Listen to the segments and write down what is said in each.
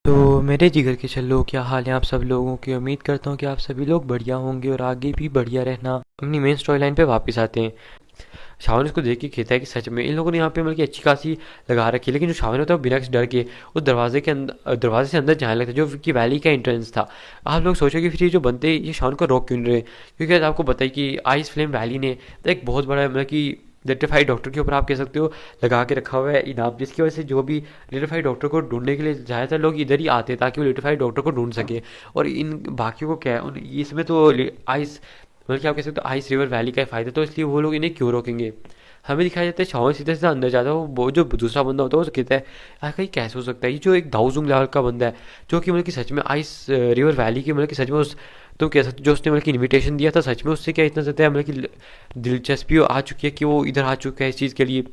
तो मेरे जिगर के छल्लों, क्या हाल है आप सब लोगों की। उम्मीद करता हूँ कि आप सभी लोग बढ़िया होंगे और आगे भी बढ़िया रहना। अपनी मेन स्टोरी लाइन पे वापस आते हैं। शावन इसको देख के कहता है कि सच में इन लोगों ने यहाँ पे मतलब कि अच्छी खासी लगा रखी है, लेकिन जो शावन होता है वो बिना किसी डर के उस दरवाजे के अंदर, दरवाजे से अंदर जाने लगता है जो कि वैली का एंट्रेंस था। आप लोग सोचो कि फिर ये जो बनते ये शावन को रोक क्यों नहीं रहे, क्योंकि आज आपको पता है कि आइस फ्लेम वैली ने एक बहुत बड़ा मतलब कि लिट्रीफाइड डॉक्टर के ऊपर आप कह सकते हो लगा के रखा हुआ है इनाम, जिसकी वजह से जो भी लिट्रीफाइड डॉक्टर को ढूंढने के लिए ज़्यादातर लोग इधर ही आते हैं ताकि वो लिट्रीफाइड डॉक्टर को ढूंढ सके। और इन बाकियों को क्या है इसमें तो आइस मतलब कि आप कह सकते हो आइस रिवर वैली का फ़ायदा, तो इसलिए वो लोग इन्हें क्यों रोकेंगे। हमें दिखाया जाता है शाओन सीधे सीधा अंदर जाता है, वो जो दूसरा बंदा होता है वो कहता है यार कहीं कैसे हो सकता है, ये जो एक दाऊजुंग लेवल का बंदा है जो कि मतलब कि सच में आइस रिवर वैली की मतलब कि सच में उस तो कह सकते जो उसने मतलब कि इनविटेशन दिया था, सच में उससे क्या इतना ज़्यादा मतलब कि दिलचस्पी आ चुकी है कि वो इधर आ चुका है इस चीज़ के लिए।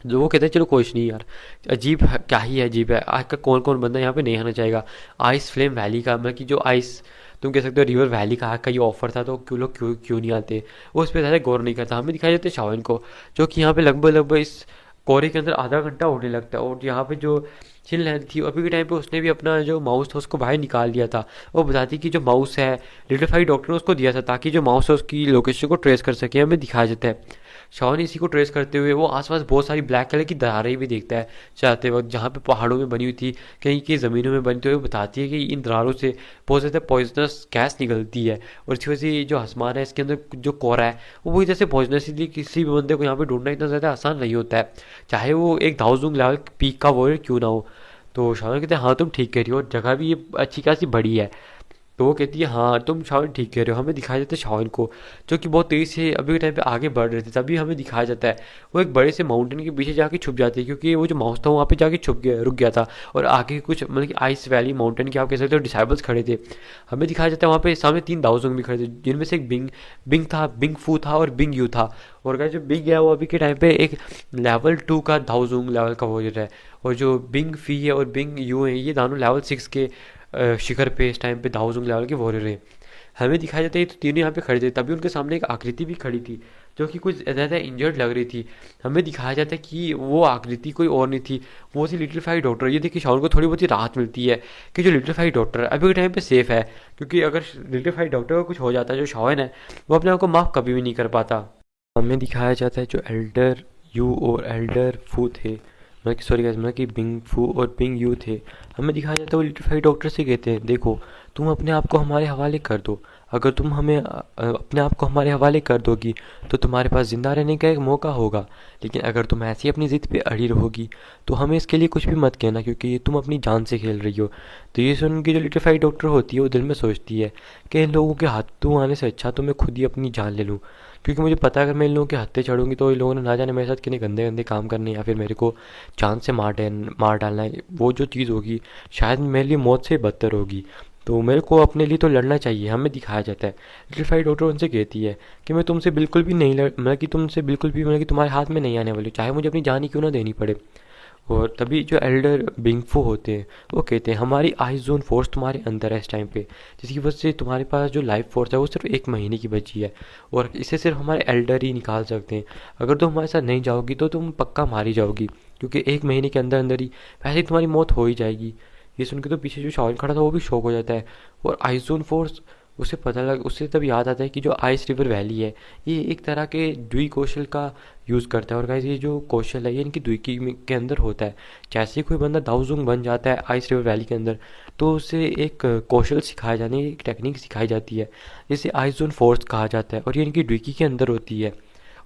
जो वो कहते हैं चलो कुछ नहीं यार, अजीब है, क्या ही अजीब है, आज का कौन कौन बंदा यहाँ पे नहीं आना चाहेगा। आइस फ्लेम वैली का मतलब कि जो आइस तुम कह सकते हो रिवर वैली का आज का ये ऑफर था, तो क्यों लोग क्यों क्यों नहीं आते, वो उस पर ज़्यादा गौर नहीं करता। हमें दिखाई देते शावन को जो कि यहाँ पे लगभग लगभग इस कोरे के अंदर आधा घंटा होने लगता है, और यहाँ पे जो चिल लहर थी अभी के टाइम पे उसने भी अपना जो माउस था उसको बाहर निकाल लिया था। वो बताती कि जो माउस है लिटिफाइड डॉक्टर ने उसको दिया था ताकि जो माउस है उसकी लोकेशन को ट्रेस कर सके। हमें दिखाया जाता है शाओन इसी को ट्रेस करते हुए वो आसपास बहुत सारी ब्लैक कलर की दरारें भी देखता है जाते वक्त, जहाँ पे पहाड़ों में बनी हुई थी, कहीं की ज़मीनों में बनी, तो वो बताती है कि इन दरारों से बहुत ज़्यादा पॉइजनस गैस निकलती है। और इसकी वजह से जो आसमान है इसके अंदर जो कोहरा है वो वही जैसे पॉइजनस, इसलिए किसी भी बंदे को यहाँ पे ढूंढना इतना ज़्यादा आसान नहीं होता है, चाहे वो एक दाउजूंग लेवल पीक का वॉरियर क्यों ना हो। तो शाओन कहते हैं हाँ तुम ठीक कह रही हो, जगह भी ये अच्छी खासी बड़ी है। तो वो कहती है हाँ तुम शाओन ठीक कह रहे हो। हमें दिखाया जाता है शाओन को जो कि बहुत तेज़ी से अभी के टाइम पे आगे बढ़ रहे थे, तभी हमें दिखाया जाता है वो एक बड़े से माउंटेन के पीछे जाके छुप जाती है, क्योंकि वो जो माउस था वहाँ पे जाके छुप गया, रुक गया था। और आगे कुछ मतलब कि आइस वैली माउंटेन के आप कह सकते हो डिसाइबल्स खड़े थे। हमें दिखाया जाता है वहाँ पे सामने तीन दाओजोंग भी खड़े थे, जिनमें से एक बिंग बिंग था, बिंग फू था और बिंग यू था। और जो बिंग है वो अभी के टाइम पे एक लेवल 2 का दाओजोंग लेवल का वॉरियर है, और जो बिंग फी है और बिंग यू है ये दोनों लेवल 6 के शिखर पे इस टाइम पे दाऊजुंग लेवल के वॉरियर हैं। हमें दिखाया जाता है तो तीनों यहाँ पे खड़े थे, तभी उनके सामने एक आकृति भी खड़ी थी जो कि कुछ ज़्यादा इंजर्ड लग रही थी। हमें दिखाया जाता है कि वो आकृति कोई और नहीं थी, वो थी लिटिल डॉक्टर। ये देखिए शाउन को थोड़ी बहुत ही राहत मिलती है कि जो लिटिल डॉक्टर है अभी के टाइम पे सेफ है, क्योंकि अगर लिटिल डॉक्टर को कुछ हो जाता है जो शावन है वो अपने आप को माफ़ कभी भी नहीं कर पाता। हमें दिखाया जाता है जो एल्डर यू और एल्डर फू थे, मतलब कि सॉरी गाइस, मतलब कि बिंग फू और बिंग यू थे। हमें दिखाया जाता है वो लिटिफाइड डॉक्टर से कहते हैं देखो तुम अपने आप को हमारे हवाले कर दो, अगर तुम हमें अपने आप को हमारे हवाले कर दोगी तो तुम्हारे पास ज़िंदा रहने का एक मौका होगा, लेकिन अगर तुम ऐसी अपनी ज़िद पे अड़ी रहोगी तो हमें इसके लिए कुछ भी मत कहना, क्योंकि ये तुम अपनी जान से खेल रही हो। तो ये सुन के जो लिटिफाइड डॉक्टर होती है वो दिल में सोचती है कि इन लोगों के हाथों आने से अच्छा तो मैं खुद ही अपनी जान ले लूँ, क्योंकि मुझे पता है अगर मैं इन लोगों के हत्थे चढ़ूंगी तो इन लोगों ने ना जाने मेरे साथ कितने गंदे गंदे काम करने या फिर मेरे को जान से मार डालना है। वो जो चीज़ होगी शायद मेरे लिए मौत से बदतर होगी, तो मेरे को अपने लिए तो लड़ना चाहिए। हमें दिखाया जाता है लिटिफाइड डॉक्टर उनसे कहती है कि मैं तुमसे बिल्कुल भी नहीं लड़ मैं कि तुमसे बिल्कुल भी मैं कि तुम्हारे हाथ में नहीं आने वाली, चाहे मुझे अपनी जान ही क्यों ना देनी पड़े। और तभी जो एल्डर बिंगफो होते हैं वो कहते हैं हमारी आइस जोन फोर्स तुम्हारे अंदर है इस टाइम पे, जिसकी वजह से तुम्हारे पास जो लाइफ फोर्स है वो सिर्फ 1 महीने की बची है, और इसे सिर्फ हमारे एल्डर ही निकाल सकते हैं। अगर तुम हमारे साथ नहीं जाओगी तो तुम पक्का मारी जाओगी, क्योंकि 1 महीने के अंदर अंदर ही वैसे ही तुम्हारी मौत हो ही जाएगी। ये सुन के तो पीछे जो शाओन खड़ा था वो भी शौक हो जाता है। और आइस जोन फोर्स उसे तब याद आता है कि जो आइस रिवर वैली है ये एक तरह के द्वि कौशल का यूज़ करता है। और गाइस ये जो कौशल है ये इनकी द्वि के अंदर होता है। जैसे ही कोई बंदा दाऊजुंग बन जाता है आइस रिवर वैली के अंदर तो उसे एक कौशल सिखाया जाने एक टेक्निक सिखाई जाती है जिसे आइस जोन फोर्स कहा जाता है, और ये इनकी ड्विकी के अंदर होती है।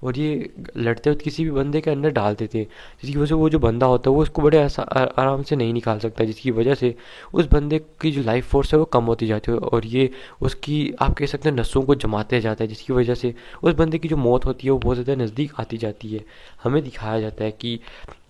और ये लड़ते वक्त किसी भी बंदे के अंदर डाल देते हैं, जिसकी वजह से वो जो बंदा होता है वो उसको बड़े आराम से नहीं निकाल सकता, जिसकी वजह से उस बंदे की जो लाइफ फोर्स है वो कम होती जाती है, और ये उसकी आप कह सकते हैं नसों को जमाते जाता है, जिसकी वजह से उस बंदे की जो मौत होती है वो बहुत ज़्यादा नज़दीक आती जाती है। हमें दिखाया जाता है कि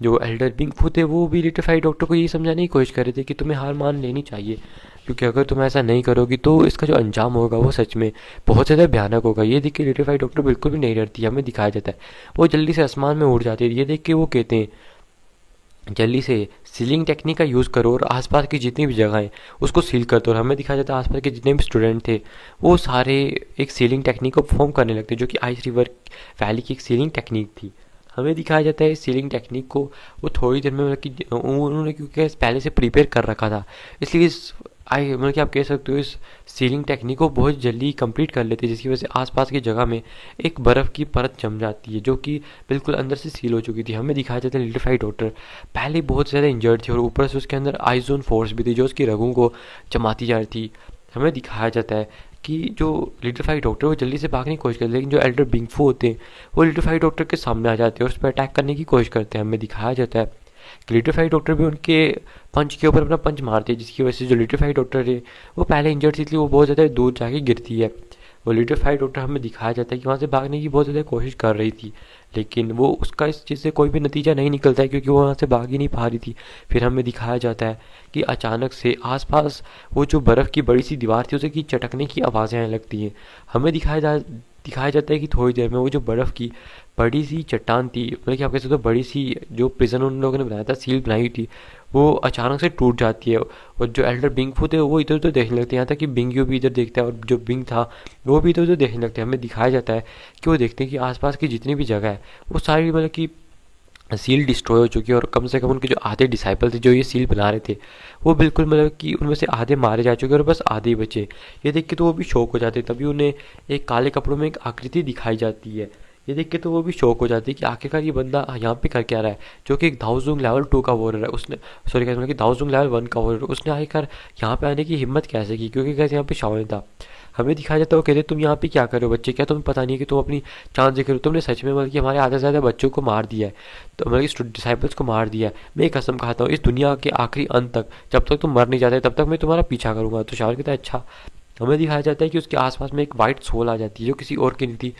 जो एल्डर बिंगफू थे वो भी लिटिफाइड डॉक्टर को ये समझाने की कोशिश कर रहे थे कि तुम्हें हार मान लेनी चाहिए, क्योंकि अगर तुम ऐसा नहीं करोगी तो इसका जो अंजाम होगा वो सच में बहुत ज़्यादा भयानक होगा। ये देख के लिटिफाइड डॉक्टर बिल्कुल भी नहीं डरती, हमें दिखाया जाता है वो जल्दी से आसमान में उड़ जाती है। ये देख के वो कहते हैं जल्दी से सीलिंग टेक्निक का यूज़ करो और आसपास की जितनी भी जगहें उसको सील कर दो। और हमें दिखाया जाता है आसपास के जितने भी स्टूडेंट थे वो सारे एक सीलिंग टेक्निक को परफॉर्म करने लगते जो कि आइस रिवर वैली की एक सीलिंग टेक्निक थी। हमें दिखाया जाता है इस सीलिंग टेक्निक को वो थोड़ी देर में मतलब कि उन्होंने क्योंकि पहले से प्रिपेयर कर रखा था, इसलिए इस मतलब कि आप कह सकते हो इस सीलिंग टेक्निक को बहुत जल्दी कंप्लीट कर लेते हैं, जिसकी वजह से आसपास की जगह में एक बर्फ़ की परत जम जाती है जो कि बिल्कुल अंदर से सील हो चुकी थी। हमें दिखाया जाता है लिटिफाइड डॉक्टर पहले बहुत ज़्यादा इंजर्ड थी और ऊपर से उसके अंदर आइजोन फोर्स भी थी जो उसकी रगों को जमाती जा रही थी। हमें दिखाया जाता है कि जो लिटिफाइड डॉक्टर वो जल्दी से भागने की कोशिश करते हैं, लेकिन जो एल्डर बिंगफू होते हैं वो लिटिफाइड डॉक्टर के सामने आ जाते हैं और उस पर अटैक करने की कोशिश करते हैं। हमें दिखाया जाता है कि लिटिफाइड डॉक्टर भी उनके पंच के ऊपर अपना पंच मारते हैं, जिसकी वजह से जो लिटिफाइड डॉक्टर है वो पहले इंजर्ड थी, इसलिए वो बहुत ज़्यादा दूर जाके गिरती है। वो लिटिफाइड डॉक्टर हमें दिखाया जाता है कि वहाँ से भागने की बहुत ज़्यादा कोशिश कर रही थी, लेकिन वो उसका इस चीज़ से कोई भी नतीजा नहीं निकलता है क्योंकि वो वहाँ से भाग ही नहीं पा रही थी। फिर हमें दिखाया जाता है कि अचानक से आसपास वो जो बर्फ़ की बड़ी सी दीवार थी उसे की चटकने की आवाज़ें आने लगती हैं। हमें दिखाया जाता है कि थोड़ी देर में वो जो बर्फ़ की बड़ी सी चट्टान थी, मतलब कि आप कह सकते हो बड़ी सी जो प्रिजन उन लोगों ने बनाया था, सील बनाई थी, वो अचानक से टूट जाती है और जो एल्डर बिंगफू थे वो इधर उधर देखने लगते हैं। यहाँ तक कि बिंग यू भी इधर देखता है और जो बिंग था वो भी इधर उधर देखने लगते हैं। हमें दिखाया जाता है कि वो देखते हैं कि आसपास की जितनी भी जगह है वो सारी मतलब कि सील डिस्ट्रॉय हो चुकी है और कम से कम उनके जो आधे डिसाइपल थे जो ये सील बना रहे थे वो बिल्कुल मतलब कि उनमें से आधे मारे जा चुके और बस आधे ही बचे। ये देख के तो वो भी शौक हो जाते, तभी उन्हें एक काले कपड़ों में एक आकृति दिखाई जाती है। ये देख के तो वो भी शौक हो जाती है कि आखिरकार ये बंदा यहाँ पे कर क्या रहा है, जो कि एक दाओजुंग लेवल 2 का वॉरियर है। उसने सॉरी कहते हैं कि दाओजुंग लेवल 1 का वॉरियर, उसने आखिरकार यहाँ पे आने की हिम्मत कैसे की, क्योंकि कैसे यहाँ पे शाओलिन था। हमें दिखाया जाता है वो कहते तुम यहाँ पे क्या कर रहे हो बच्चे, क्या तुम्हें पता नहीं है कि तुम अपनी चांस देख रहे हो, तुमने सच में मतलब कि हमारे आधे से ज़्यादा बच्चों को मार दिया है, तो मतलब कि डिसाइपल्स को मार दिया है। मैं कसम खाता हूँ इस दुनिया के आखिरी अंत तक जब तक तुम मर नहीं जाते तब तक मैं तुम्हारा पीछा करूंगा। तो शाओलिन कहता है अच्छा। हमें दिखाया जाता है कि उसके आसपास में एक वाइट सोल आ जाती है जो किसी और की नहीं थी,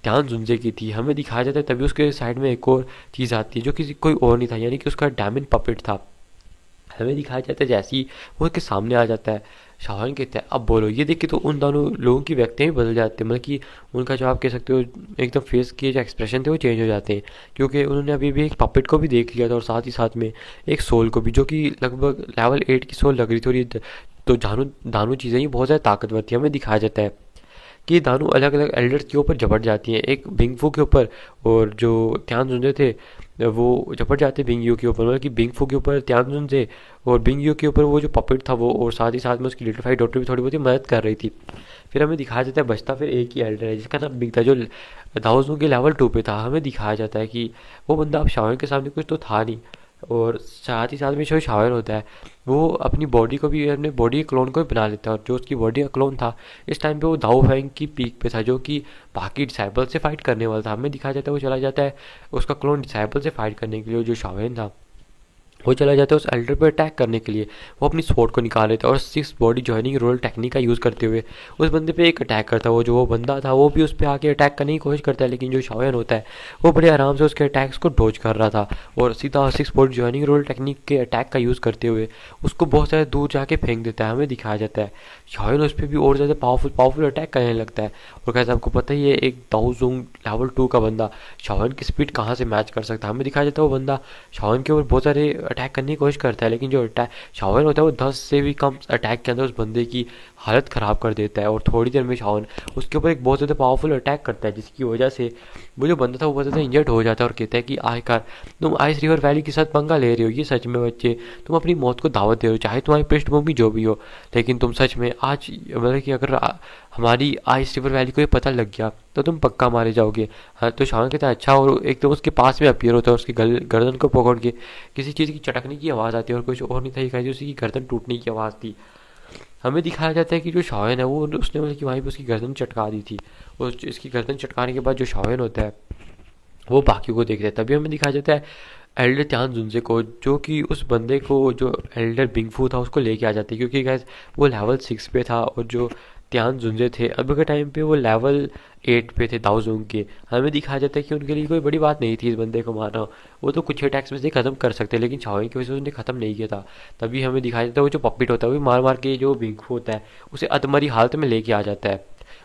ध्यान जुंजे की थी। हमें दिखाया जाता है तभी उसके साइड में एक और चीज़ आती है जो किसी कोई और नहीं था, यानी कि उसका डायमंड पपेट था। हमें दिखाया जाता है जैसे ही वो उसके सामने आ जाता है, शाओलिन कहता है अब बोलो। ये देख के तो उन दोनों लोगों की व्यक्तियाँ भी बदल जाते हैं, मतलब कि उनका जो आप कह सकते हो एकदम फेस के जो एक्सप्रेशन थे वो चेंज हो जाते हैं, क्योंकि उन्होंने अभी भी एक पपेट को भी देख लिया था और साथ ही साथ में एक सोल को भी, जो कि लगभग लेवल 8 की सोल लग रही थी। और ये तो दानू चीज़ें ये बहुत ज़्यादा ताकतवर थी। हमें दिखाया जाता है कि ये दानू अलग अलग एल्डर्स के ऊपर झपट जाती हैं, एक बिंगफू के ऊपर और जो त्यानजुन थे वो झपट जाते बिंग यू के ऊपर, मतलब कि बिंगफू के ऊपर त्यानजुन थे और बिंग यू के ऊपर वो जो पपेट था वो, और साथ ही साथ में उसकी लिटिफाइड डॉक्टर भी थोड़ी बहुत ही मदद कर रही थी। फिर हमें दिखाया जाता है बचता फिर एक ही एल्डर है जिसका नाम बिंग था, जो दाओजू के लेवल 2 पे था। हमें दिखाया जाता है कि वो बंदा अब शाओलिन के सामने कुछ तो था नहीं, और साथ ही साथ में जो शाओलिन होता है वो अपनी बॉडी को भी, अपने बॉडी के क्लोन को भी बना लेता है, और जो उसकी बॉडी का क्लोन था इस टाइम पे वो दाओ फैंग की पीक पे था जो कि बाकी डिसाइपल से फाइट करने वाला था। हमें दिखाया जाता है वो चला जाता है उसका क्लोन डिसाइपल से फाइट करने के लिए, जो शाओलिन था वो चला जाता है उस एल्डर पर अटैक करने के लिए। वो अपनी स्वॉर्ड को निकाल लेता है और 6 बॉडी जॉइनिंग रोल टेक्निक का यूज़ करते हुए उस बंदे पे एक अटैक करता है। वो जो वो बंदा था वो भी उस पर आके अटैक करने की कोशिश करता है, लेकिन जो शाओलिन होता है वो बड़े आराम से उसके अटैक्स को डोज कर रहा था और सीधा 6 बॉडी जॉइनिंग रोल टेक्निक के अटैक का यूज़ करते हुए उसको बहुत ज़्यादा दूर जाके फेंक देता है। हमें दिखाया जाता है शाओलिन उस पर भी और ज़्यादा पावरफुल अटैक करने लगता है, और कैसे आपको पता ही है एक दाओजुंग लेवल 2 का बंदा शाओलिन की स्पीड कहाँ से मैच कर सकता है। हमें दिखाया जाता है वो बंदा शाओलिन के ऊपर बहुत सारे अटैक करने की कोशिश करता है, लेकिन जो अटैक शाओलिन होता है वो 10 से भी कम अटैक के अंदर उस बंदे की हालत ख़राब कर देता है, और थोड़ी देर में शाओलिन उसके ऊपर एक बहुत ज़्यादा पावरफुल अटैक करता है, जिसकी वजह से वो जो बंदा था वो बहुत ज़्यादा इंजर्ड हो जाता है और कहता है कि आखिरकार तुम आइस रिवर वैली के साथ पंगा ले रहे हो, ये सच में बच्चे तुम अपनी मौत को दावत दे रहे हो, चाहे तुम्हारी पृष्ठभूमि जो भी हो, लेकिन तुम सच में आज मतलब कि अगर हमारी आइस रिवर वैली को ये पता लग गया तो तुम पक्का मारे जाओगे। हाँ, तो शाओलिन कहता है अच्छा, और एक तो उसके पास में अपीयर होता है, उसकी गर्दन को पकड़ के किसी चीज़ की चटकने की आवाज़ आती है, और कुछ और नहीं था, ये उसी की गर्दन टूटने की आवाज़ थी। हमें दिखाया जाता है कि जो शाओलिन है वो उसने मतलब कि वहीं पे उसकी गर्दन चटका दी थी, और इसकी गर्दन चटकाने के बाद जो शाओलिन होता है वो बाकियों को देखता है। तभी हमें दिखाया जाता है एल्डर त्यानजुनजे को, जो कि उस बंदे को जो एल्डर बिंगफू था उसको लेके आ जाती है, क्योंकि गैस वो लेवल 6 पे था और जो त्यानजुनजे थे अभी के टाइम पे वो लेवल 8 पे थे दाओजुंग के। हमें दिखाया जाता है कि उनके लिए कोई बड़ी बात नहीं थी इस बंदे को मारना, वो तो कुछ अटैक्स में से ख़त्म कर सकते, लेकिन शाओलिन की वजह से उसने ख़त्म नहीं किया था। तभी हमें दिखाया जाता है वो जो पप्पिट होता है वो मार मार के जो बिंगफू होता है उसे अधमरी हालत में लेके आ जाता है,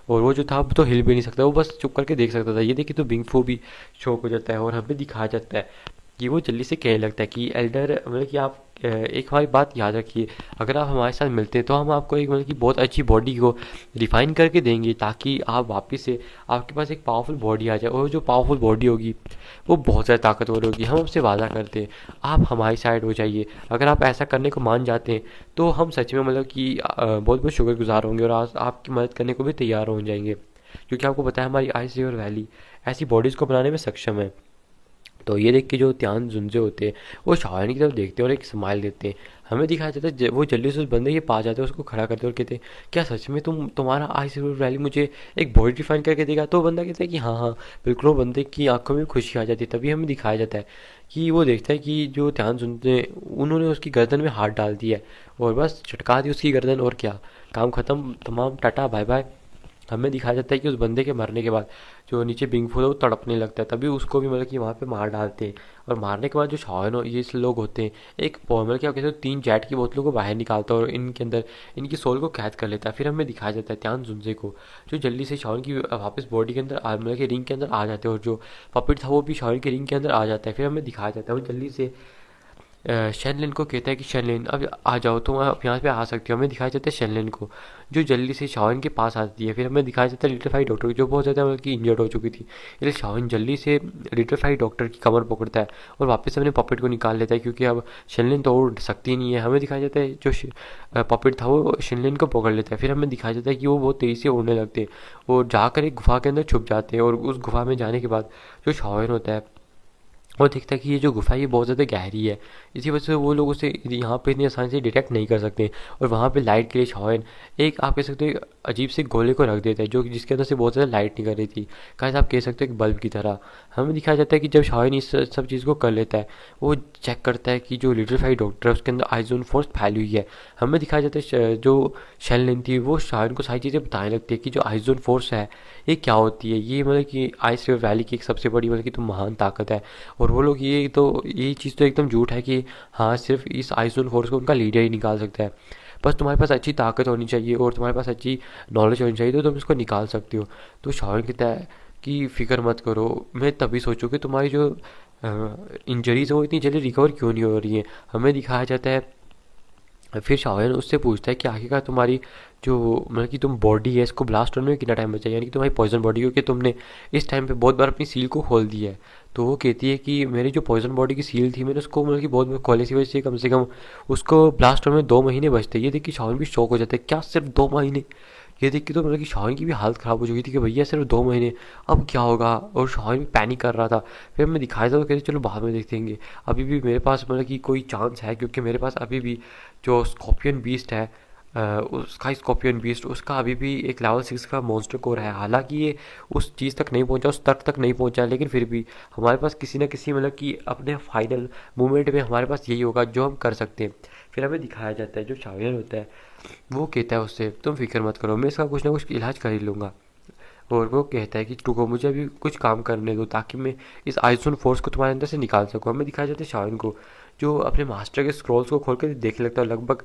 और वो जो था अब तो हिल भी नहीं सकता, वो बस चुप करके देख सकता था। ये देखिए तो बिंगफू भी शौक हो जाता है, और हमें दिखाया जाता है कि वो जल्दी से कहने लगता है कि एल्डर मतलब कि आप एक हमारी बात याद रखिए, अगर आप हमारे साथ मिलते हैं तो हम आपको एक मतलब कि बहुत अच्छी बॉडी को रिफाइन करके देंगे ताकि आप वापस से आपके पास एक पावरफुल बॉडी आ जाए, और जो पावरफुल बॉडी होगी वो बहुत ज़्यादा ताकतवर होगी। हम आपसे वादा करते हैं, आप हमारी साइड हो जाइए। अगर आप ऐसा करने को मान जाते हैं तो हम सच में मतलब कि बहुत बहुत शुक्रगुजार होंगे और आज आपकी मदद करने को भी तैयार हो जाएंगे, क्योंकि आपको पता है हमारी आइस रिवर वैली ऐसी बॉडीज़ को बनाने में सक्षम है। तो ये देख के जो त्यान जुनजे होते हैं वो शाओलिन की तरफ देखते हैं और एक स्माइल देते हैं। हमें दिखाया जाता है वो जल्दी से उस बंदे के पास जाते हैं, उसको खड़ा करते हैं और कहते हैं क्या सच में तुम्हारा आइस रिवर वैली मुझे एक बॉडी डिफाइन करके देगा? तो वो बंदा कहता है कि हाँ हाँ बिल्कुल। वो बंदे की आंखों में खुशी आ जाती है। तभी हमें दिखाया जाता है कि वो देखता है कि जो त्यान जुनजे उन्होंने उसकी गर्दन में हाथ डाल दिया है और बस चटका दी उसकी गर्दन, और क्या, काम खत्म, तमाम, टाटा बाय बाय। हमें दिखाया जाता है कि उस बंदे के मरने के बाद जो नीचे बिंगफू है वो तड़पने लगता है, तभी उसको भी मतलब कि वहाँ पे मार डालते हैं। और मारने के बाद जो शाओन ये लोग होते हैं एक मतलब क्या कहते हैं 3 जेट की बोतलों को बाहर निकालता है और इनके अंदर इनकी सोल को कैद कर लेता है। फिर हमें दिखाया जाता है त्यान जुनजे को जो जल्दी से शाओन की वापस बॉडी के अंदर मतलब कि रिंग के अंदर आ जाते हैं, और जो पपिट था वो भी शाओन के रिंग के अंदर आ जाता है। फिर हमें दिखाया जाता है वो जल्दी से शेनलिन को कहता है कि शेनलिन अब आ जाओ, तुम आप यहाँ पे आ सकते हो। हमें दिखाया जाता है शेनलिन को जो जल्दी से शाओन के पास आती है। फिर हमें दिखाया जाता है लिटिल फाई डॉक्टर जो बहुत ज़्यादा मतलब कि इंजर्ड हो चुकी थी, इसलिए शाओन जल्दी से लिटिल फाई डॉक्टर की कमर पकड़ता है और वापस अपने पपेट को निकाल लेता है, क्योंकि अब शेनलिन तो उड़ सकती नहीं है। हमें दिखाया जाता है जो पपेट था वो शेनलिन को पकड़ लेता है। फिर हमें दिखाया जाता है कि वो बहुत तेज़ी से उड़ने लगते हैं और जाकर एक गुफा के अंदर छुप जाते हैं, और उस गुफा में जाने के बाद जो शाओन होता है वो देखता है कि ये जो गुफा है ये बहुत ज़्यादा गहरी है, इसी वजह से वो लोग उसे यहाँ पे इतनी आसानी से डिटेक्ट नहीं कर सकते। और वहाँ पे लाइट के लिए शाओन एक आप कह सकते हो एक अजीब से गोले को रख देता है जो जिसके अंदर से बहुत ज़्यादा लाइट निकल रही थी, कैसे आप कह सकते हो एक बल्ब की तरह। हमें दिखाया जाता है कि जब शाओन इस सब चीज़ को कर लेता है वो चेक करता है कि जो लिटरफाई डॉक्टर है उसके अंदर आइजोन फोर्स फैली हुई है। हमें दिखाया जाता है जो शेनलिन थी वो शाओन को सारी चीज़ें बताने लगती है कि जो आइजोन फोर्स है ये क्या होती है, ये मतलब कि आइस रिवर वैली की एक सबसे बड़ी मतलब कि तो महान ताकत है। और वो लोग ये चीज़ तो एकदम झूठ है कि हाँ सिर्फ इस आइसोन फोर्स को उनका लीडर ही निकाल सकता है, बस तुम्हारे पास अच्छी ताकत होनी चाहिए और तुम्हारे पास अच्छी नॉलेज होनी चाहिए तो तुम इसको निकाल सकते हो। तो शाओन कहता है कि फ़िक्र मत करो, मैं तभी सोचूं कि तुम्हारी जो इंजरीज है वो इतनी जल्दी रिकवर क्यों नहीं हो रही है। हमें दिखाया जाता है फिर शाओन उससे पूछता है कि आखिरकार तुम्हारी जो मतलब कि तुम बॉडी है इसको ब्लास्ट होने में कितना टाइम बचा है, यानी कि तुम्हारी पॉइजन बॉडी हो कि तुमने इस टाइम पे बहुत बार अपनी सील को खोल दिया है। तो वो कहती है कि मेरी जो पॉइजन बॉडी की सील थी मैंने उसको मतलब कि बहुत बार खोले की वजह से कम उसको ब्लास्ट होने में 2 महीने बचते। ये देख के शाओन भी शौक हो जाता है, क्या सिर्फ 2 महीने? ये देख के तो मतलब कि शाओन की भी हालत ख़राब हो चुकी थी कि भैया सिर्फ 2 महीने, अब क्या होगा। और शाओन भी पैनिक कर रहा था। फिर मैं दिखाया था तो कहते चलो बाद में देखेंगे, अभी भी मेरे पास मतलब कि कोई चांस है, क्योंकि मेरे पास अभी भी जो स्कॉर्पियन बीस्ट है उसका स्कॉर्पियन बीस्ट उसका अभी भी एक लेवल 6 का मॉन्स्टर कोर है। हालांकि ये उस चीज़ तक नहीं पहुंचा, उस तर्क तक नहीं पहुंचा, लेकिन फिर भी हमारे पास किसी न किसी मतलब कि अपने फाइनल मोमेंट में हमारे पास यही होगा जो हम कर सकते हैं। फिर हमें दिखाया जाता है जो शाओन होता है वो कहता है उससे तुम फिक्र मत करो, मैं इसका कुछ ना कुछ इलाज कर ही लूँगा। और वो कहता है कि रुको मुझे अभी कुछ काम करने दो ताकि मैं इस आइसोन फोर्स को तुम्हारे अंदर से निकाल सकूँ। हमें दिखाया जाता है शाओन को जो अपने मास्टर के स्क्रॉल्स को खोल कर देखने लगता है। लगभग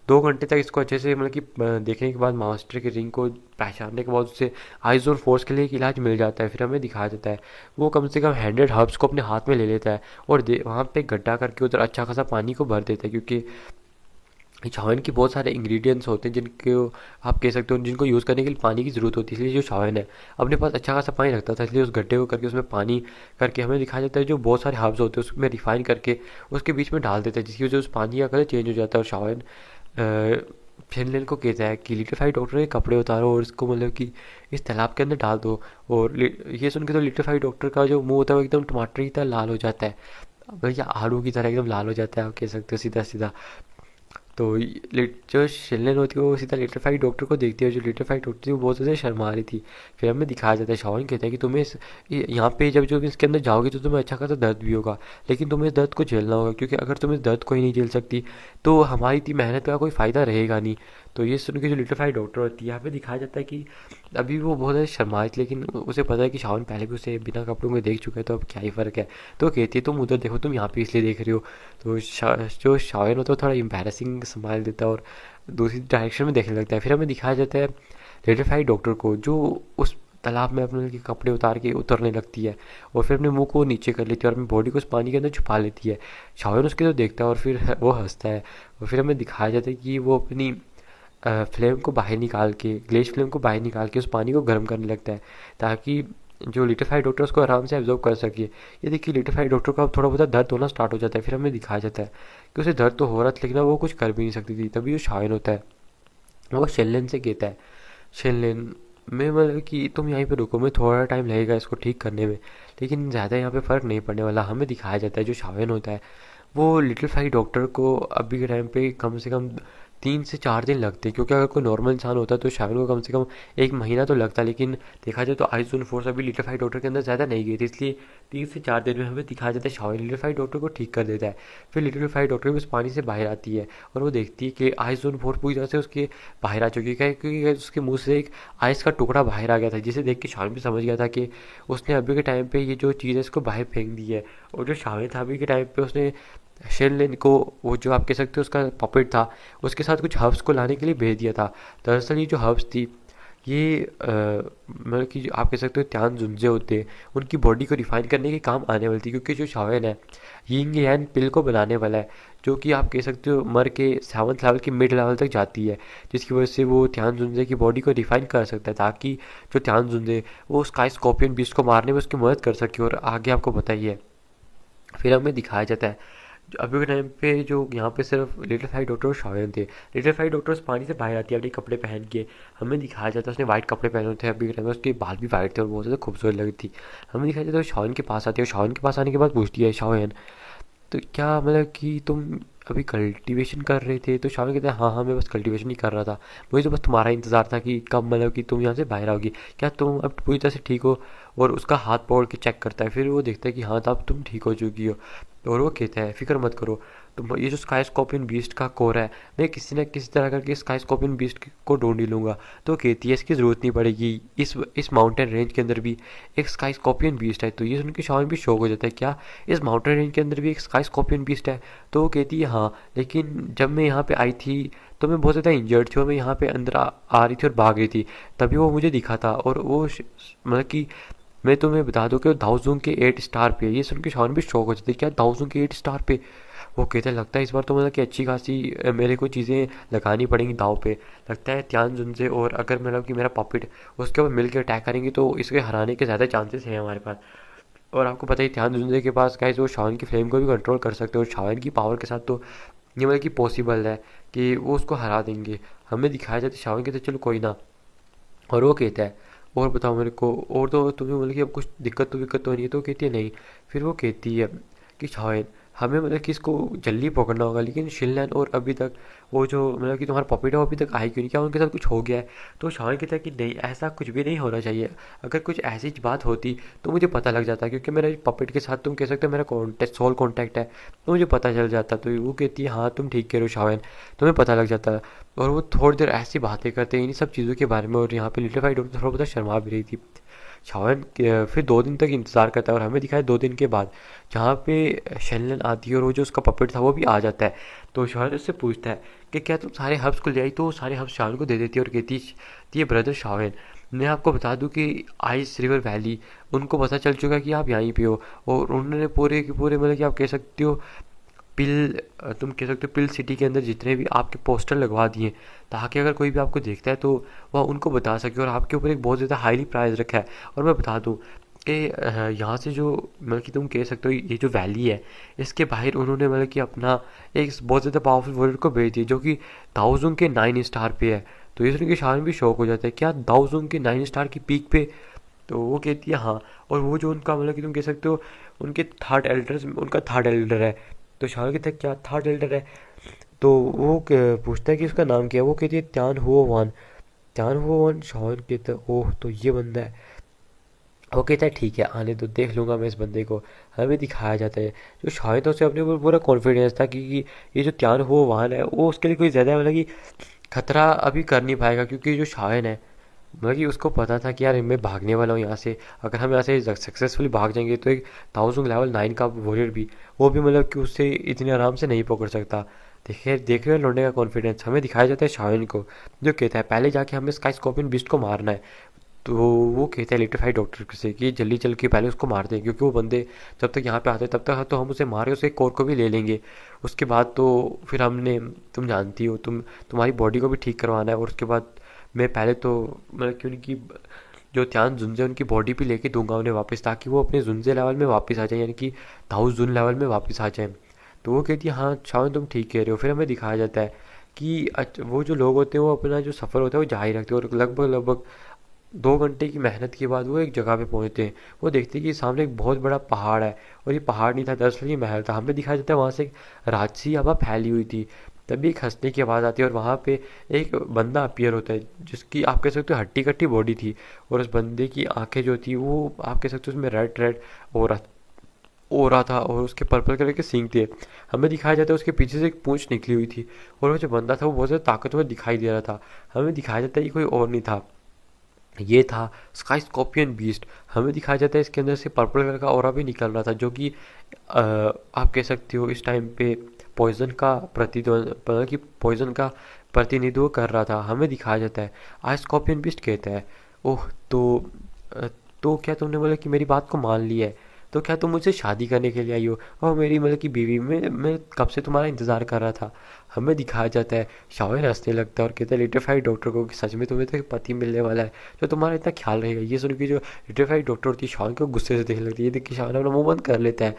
2 घंटे तक इसको अच्छे से मतलब कि देखने के बाद मास्टर के रिंग को पहचानने के बाद उससे आइजोन फोर्स के लिए एक इलाज मिल जाता है। फिर हमें दिखाया जाता है वो कम से कम 100 हर्ब्स को अपने हाथ में ले लेता है और वहाँ पे गड्ढा करके उधर अच्छा खासा पानी को भर देता है, क्योंकि शाओन के बहुत सारे इंग्रेडिएंट्स होते हैं जिनको आप कह सकते हो जिनको यूज़ करने के लिए पानी की ज़रूरत होती है। इसलिए जो शाओन है अपने पास अच्छा खासा पानी रखता था, इसलिए उस गड्ढे को करके उसमें पानी करके हमें दिखाया जाता है जो बहुत सारे हर्ब्स होते हैं उसमें रिफाइन करके उसके बीच में डाल देता है, जिसकी वजह से उस पानी का कलर चेंज हो जाता है। और शाओन फिनलैंड को कहता है कि लिटिफाई डॉक्टर के कपड़े उतारो और इसको मतलब कि इस तालाब के अंदर डाल दो। और ये सुन के तो लिटिफाई डॉक्टर का जो मुंह होता है वो एकदम टमाटर की तरह लाल हो जाता है, भैया आलू की तरह एकदम लाल हो जाता है, आप कह सकते हो सीधा सीधा। तो जो शिनलेन होती है वो सीधा लिटरफाइड डॉक्टर को देखती है, जो लिटरफाइड डॉक्टर थी वो बहुत ज़्यादा शर्मा रही थी। फिर हमें दिखाया जाता है शाओन कहता है कि तुम्हें यहाँ पे जब जो इसके अंदर जाओगे तो तुम्हें अच्छा खासा दर्द भी होगा, लेकिन तुम्हें इस दर्द को झेलना होगा, क्योंकि अगर तुम इस दर्द को ही नहीं झेल सकती तो हमारी इतनी मेहनत का कोई फ़ायदा रहेगा नहीं। तो ये सुन के जो लिटरफाइड डॉक्टर होती है यहाँ पे दिखाया जाता है कि अभी वो बहुत ज़्यादा शर्माई थी, लेकिन उसे पता है कि शाओन पहले भी उसे बिना कपड़ों में देख चुका है, तो अब क्या ही फ़र्क है। तो कहती है तुम उधर देखो, तुम यहाँ पे इसलिए देख रही हो। तो जो शाओन होता है थोड़ा एम्बैरसिंग स्माइल देता है और दूसरी डायरेक्शन में देखने लगता है। फिर हमें दिखाया जाता है रेडिफाइड डॉक्टर को जो उस तालाब में अपने के कपड़े उतार के उतरने लगती है और फिर अपने मुंह को नीचे कर लेती है और अपनी बॉडी को उस पानी के अंदर छुपा लेती है। शाओन उसके तो देखता है और फिर वो हंसता है और फिर हमें दिखाया जाता है कि वो अपनी फ्लेम को बाहर निकाल के, ग्लेशियर फ्लेम को बाहर निकाल के उस पानी को गर्म करने लगता है ताकि जो लिटिफाइड डॉक्टर उसको आराम से एब्जॉर्ब कर सके। ये देखिए लिटिफाइड डॉक्टर को अब थोड़ा बहुत दर्द होना स्टार्ट हो जाता है। फिर हमें दिखाया जाता है कि उसे दर्द तो हो रहा था लेकिन अब वो कुछ कर भी नहीं सकती थी। तभी जो शायन होता है वो शेनलिन से कहता है, शेनलिन मैं मतलब कि तुम यहीं पे रुको, मैं थोड़ा टाइम लगेगा इसको ठीक करने में, लेकिन ज़्यादा यहाँ पे फ़र्क नहीं पड़ने वाला। हमें दिखाया जाता है जो शायन होता है वो लिटिल फाई डॉक्टर को अभी के टाइम पे कम से कम 3 से 4 दिन लगते हैं, क्योंकि अगर कोई नॉर्मल इंसान होता तो शायद को कम से कम 1 महीना तो लगता। लेकिन देखा जाए तो आइजोन फोर्स अभी लिटिल फाई डॉक्टर के अंदर ज़्यादा नहीं गई थी, इसलिए 3 से 4 दिन में हमें दिखाया जाता है शायद लिटिल फाई डॉक्टर को ठीक कर देता है। फिर लिटिल फाई डॉक्टर भी उस पानी से बाहर आती है और वो देखती है कि आइजोन फोर्स पूरी तरह से उसके बाहर आ चुकी है, क्योंकि उसके मुंह से एक आइस का टुकड़ा बाहर आ गया था, जिसे देख के शायद भी समझ गया था कि उसने अभी के टाइम पे ये जो चीज़ है इसको बाहर फेंक दी है। और जो शाहिद था अभी के टाइम पे उसने शेनलिन को, वो जो आप कह सकते हो उसका पपेट था, उसके साथ कुछ हर्ब्स को लाने के लिए भेज दिया था। दरअसल ये जो हर्ब्स थी ये मतलब कि जो आप कह सकते हो त्यान जुंजे होते हैं, उनकी बॉडी को रिफाइन करने के काम आने वाली थी, क्योंकि जो शावेन है यिंग यान पिल को बनाने वाला है, जो कि आप कह सकते हो मर के 7th लेवल की मिड लेवल तक जाती है, जिसकी वजह से वो त्यान जुंजे की बॉडी को रिफाइन कर सकता है ताकि जो त्यान जुंजे वो स्काई स्कॉर्पियन बीस्ट को मारने में उसकी मदद कर सके। और आगे आपको बताइए फिर हमें दिखाया जाता है अभी के टाइम पे जो यहाँ पे सिर्फ लिटिल फाई डॉक्टर और शायन थे। लिटिल फाई डॉक्टर उस पानी से बाहर आती है अपने कपड़े पहन के, हमें दिखाया जाता है उसने वाइट कपड़े पहने थे अभी के टाइम में, उसके बाल भी वाइट थे और बहुत ज़्यादा खूबसूरत लगी थी। हमें दिखाया जाता है शायन के पास आती है और शायन के पास आने के बाद पूछती है शायन तो क्या मतलब कि तुम अभी कल्टीवेशन कर रहे थे? तो शामिल कहते हैं हाँ हाँ मैं बस कल्टीवेशन ही कर रहा था, मुझे तो बस तुम्हारा इंतज़ार था कि कब मतलब कि तुम यहाँ से बाहर आओगी, क्या तुम अब पूरी तरह से ठीक हो? और उसका हाथ पकड़ के चेक करता है, फिर वो देखता है कि हाँ तब तुम ठीक हो चुकी हो। और वो कहता है फिक्र मत करो, तुम ये जो स्काई स्कॉर्पियन बीस्ट का कोर है मैं किसी न किसी तरह करके स्काई स्कॉर्पियन बीस्ट को ढूंढ ही लूँगा। तो कहती है इसकी ज़रूरत नहीं पड़ेगी, इस माउंटेन रेंज के अंदर भी एक स्काई स्कॉर्पियन बीस्ट है। तो ये सुन के शामिल भी शौक हो जाता है, क्या इस माउंटेन रेंज के अंदर भी एक स्काई स्कॉर्पियन बीस्ट है? तो वो कहती है हाँ, लेकिन जब मैं यहाँ पे आई थी तो मैं बहुत ज़्यादा इंजर्ड थी और मैं यहाँ पे अंदर आ रही थी और भाग रही थी, तभी वो मुझे दिखा था। और वो मतलब कि मैं तुम्हें बता दूं कि वो दाओजुंग के 8 स्टार पे है। ये सुन के शान भी शौक हो जाती है, क्या दाओजुंग के 8 स्टार पे? वो कहते लगता है इस बार तो मतलब कि अच्छी खासी मेरे को चीज़ें लगानी पड़ेंगी दाव पे। लगता है त्यान से, और अगर मतलब कि मेरा पॉपिट उसके ऊपर मिल के अटैक करेंगे तो इसके हराने के ज़्यादा चांसेस हैं हमारे पास। और आपको पता ही त्यान जुंजे के पास गाइस वो शावन की फ्लेम को भी कंट्रोल कर सकते हैं, और शावन की पावर के साथ तो ये मतलब कि पॉसिबल है कि वो उसको हरा देंगे। हमें दिखाया जाता है शावन कहते चलो कोई ना, और वो कहता है और बताओ मेरे को, और तो तुम्हें मतलब कि अब कुछ दिक्कत तो नहीं है? तो कहती है नहीं। फिर वो कहती है कि शायद हमें मतलब कि इसको जल्दी पकड़ना होगा, लेकिन शिनलैन और अभी तक वो जो मतलब कि तुम्हारा पॉपिट है वो अभी तक आई क्यों नहीं, क्या उनके साथ कुछ हो गया है? तो शायद कहता है कि नहीं ऐसा कुछ भी नहीं होना चाहिए, अगर कुछ ऐसी बात होती तो मुझे पता लग जाता, क्योंकि मेरे पॉपिट के साथ तुम कह सकते हो मेरा कॉन्टेक्ट सोल कॉन्टैक्ट है, तो मुझे पता चल जाता। तो वो कहती है हाँ तुम ठीक कह रहे हो शायद, तुम्हें पता लग जाता। और वो थोड़ी देर ऐसी बातें करते हैं इन्हीं सब चीज़ों के बारे में, और यहाँ पे लिटिल फाइट थोड़ा बहुत शर्मा भी रही थी। शावन फिर 2 दिन तक इंतज़ार करता है और हमें दिखाया 2 दिन के बाद जहाँ पे शेनलन आती है और वो जो उसका पपेट था वो भी आ जाता है। तो शावन उससे पूछता है कि क्या तुम सारे हब्स को ले आई? तो वो सारे हब्स शावन को दे देती है और कहती है ये ब्रदर शावन, मैं आपको बता दूं कि आइस रिवर वैली उनको पता चल चुका है कि आप यहीं पे हो, और उन्होंने पूरे के पूरे मतलब कि आप कह सकते हो पिल तुम कह सकते हो पिल सिटी के अंदर जितने भी आपके पोस्टर लगवा दिए, ताकि अगर कोई भी आपको देखता है तो वह उनको बता सके, और आपके ऊपर एक बहुत ज़्यादा हाईली प्राइस रखा है। और मैं बता दूं कि यहाँ से जो मतलब कि तुम कह सकते हो ये जो वैली है इसके बाहर उन्होंने मतलब कि अपना एक बहुत ज़्यादा पावरफुल वॉरियर को भेज दिया, जो कि दाओजुंग के 9 स्टार पे है। तो ये सुन के शान भी शौक हो जाता है, क्या दाओजुंग के 9 स्टार की पीक पे? तो वो कहती है हाँ, और वो जो उनका मतलब कि तुम कह सकते हो उनके थर्ड एल्डर, उनका थर्ड एल्डर है। तो शाह कहता है क्या थर्ड एल्डर है? तो वो पूछता है कि उसका नाम क्या है? वो कहती है त्यान हुओ वान। त्यान हुओ वान। शाह कहता है ओह तो ये बंदा है। वो कहता है ठीक है आने तो देख लूँगा मैं इस बंदे को। हमें दिखाया जाता है जो शायद तो उसे अपने ऊपर पूरा कॉन्फिडेंस था कि ये जो त्यान हुओ वान है वो उसके लिए कोई ज़्यादा मतलब कि खतरा अभी कर नहीं पाएगा, क्योंकि जो शायन है मतलब कि उसको पता था कि यार मैं भागने वाला हूँ यहाँ से, अगर हम यहाँ से सक्सेसफुली भाग जाएंगे तो एक 1000 लेवल 9 का वॉरियर भी वो भी मतलब कि उससे इतने आराम से नहीं पकड़ सकता। देखे लौंडे का कॉन्फिडेंस। हमें दिखाया जाता है शायन को जो कहता है पहले जाके हमें स्काई स्कॉर्पियन बीस्ट को मारना है। तो वो कहता है इलेक्ट्रीफाइड डॉक्टर से कि जल्दी चल के पहले उसको मार दें, क्योंकि वो बंदे जब तक यहाँ पे आते तब तक तो हम उसे मारे उसके कोर को भी ले लेंगे। उसके बाद तो फिर हमने, तुम जानती हो, तुम्हारी बॉडी को भी ठीक करवाना है। और उसके बाद मैं पहले तो मतलब कि उनकी जो त्यान जुन्जे उनकी बॉडी भी लेके दूंगा उन्हें वापस, ताकि वो अपने जुन्जे लेवल में वापस आ जाए, यानी कि ताऊ जुन लेवल में वापस आ जाए। तो वो कहती है हाँ शावन तुम ठीक कह रहे हो। फिर हमें दिखाया जाता है कि वो जो लोग होते हैं वो अपना जो सफ़र होता है वो जारी रखते हैं, और लगभग लगभग 2 घंटे की मेहनत के बाद वो एक जगह पे पहुंचते हैं। वो देखते हैं कि सामने एक बहुत बड़ा पहाड़ है, और ये पहाड़ नहीं था, दरअसल ये महल था। हमें दिखाया जाता है वहाँ से एक राजसी हवा फैली हुई थी। तभी एक हंसने की आवाज़ आती है, और वहाँ पे एक बंदा अपीयर होता है जिसकी आप कह सकते हो हट्टी कट्टी बॉडी थी, और उस बंदे की आंखें जो थी वो आप कह सकते हो उसमें रेड रेड हो रहा था, और उसके पर्पल कलर के सींग थे। हमें दिखाया जाता है उसके पीछे से एक पूंछ निकली हुई थी, और वो जो बंदा था वो बहुत ज़्यादा ताकतवर दिखाई दे रहा था। हमें दिखाया जाता है ये कोई और नहीं था, ये था स्काई स्कॉर्पियन बीस्ट। हमें दिखाया जाता है इसके अंदर से पर्पल कलर का ऑरा भी निकल रहा था, जो कि आप कह सकते हो इस टाइम पे पॉइजन का मतलब कि पॉइजन का प्रतिनिधित्व कर रहा था। हमें दिखाया जाता है आज स्कॉर्पियन बीस्ट कहता है ओह अ, तो क्या तुमने मतलब कि मेरी बात को मान लिया है? तो क्या तुम मुझसे शादी करने के लिए आई हो? और मेरी मतलब कि बीवी, मैं कब से तुम्हारा इंतज़ार कर रहा था। हमें दिखाया जाता है शाओन हंसने लगता है और कहता है लिट्रीफाइड डॉक्टर को कि सच में तुम्हें तो एक पति मिलने वाला है जो तुम्हारा इतना ख्याल रहेगा। ये सुन के जो लिट्रीफाइड डॉक्टर होती है शाओन को गुस्से से देखने लगती है। ये देख के शाओन अपना मुंह बंद कर लेता है।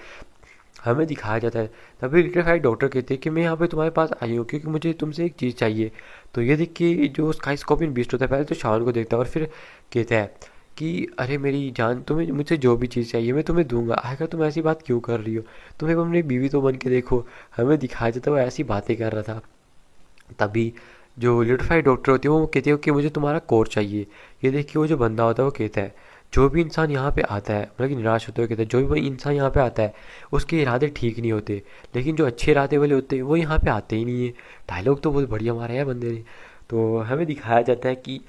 हमें दिखाया जाता है तभी लिट्रीफाइड डॉक्टर कहते हैं कि मैं यहाँ पे तुम्हारे पास आई हूँ क्योंकि मुझे तुमसे एक चीज़ चाहिए। तो ये देख के जो स्काई स्कॉर्पियन बीस्ट होता है पहले तो शाओन को देखता है और फिर कहता है कि अरे मेरी जान, तुम्हें मुझे जो भी चीज़ चाहिए मैं तुम्हें दूंगा। आखिर तुम ऐसी बात क्यों कर रही हो? तुम्हें अपनी बीवी तो बन के देखो। हमें दिखाया जाता है वो ऐसी बातें कर रहा था। तभी जो लिट्रीफाइड डॉक्टर होती है वो कहती है कि मुझे तुम्हारा कोर चाहिए। ये देख के वो जो बंदा होता है वो कहता है जो भी इंसान यहाँ पे आता है, मतलब कि निराश होते हुए कहता है जो भी इंसान यहाँ पे आता है उसके इरादे ठीक नहीं होते, लेकिन जो अच्छे इरादे वाले होते हैं वो यहाँ पे आते ही नहीं है। डायलॉग तो बहुत बढ़िया मारा है बंदे ने। तो हमें दिखाया जाता है कि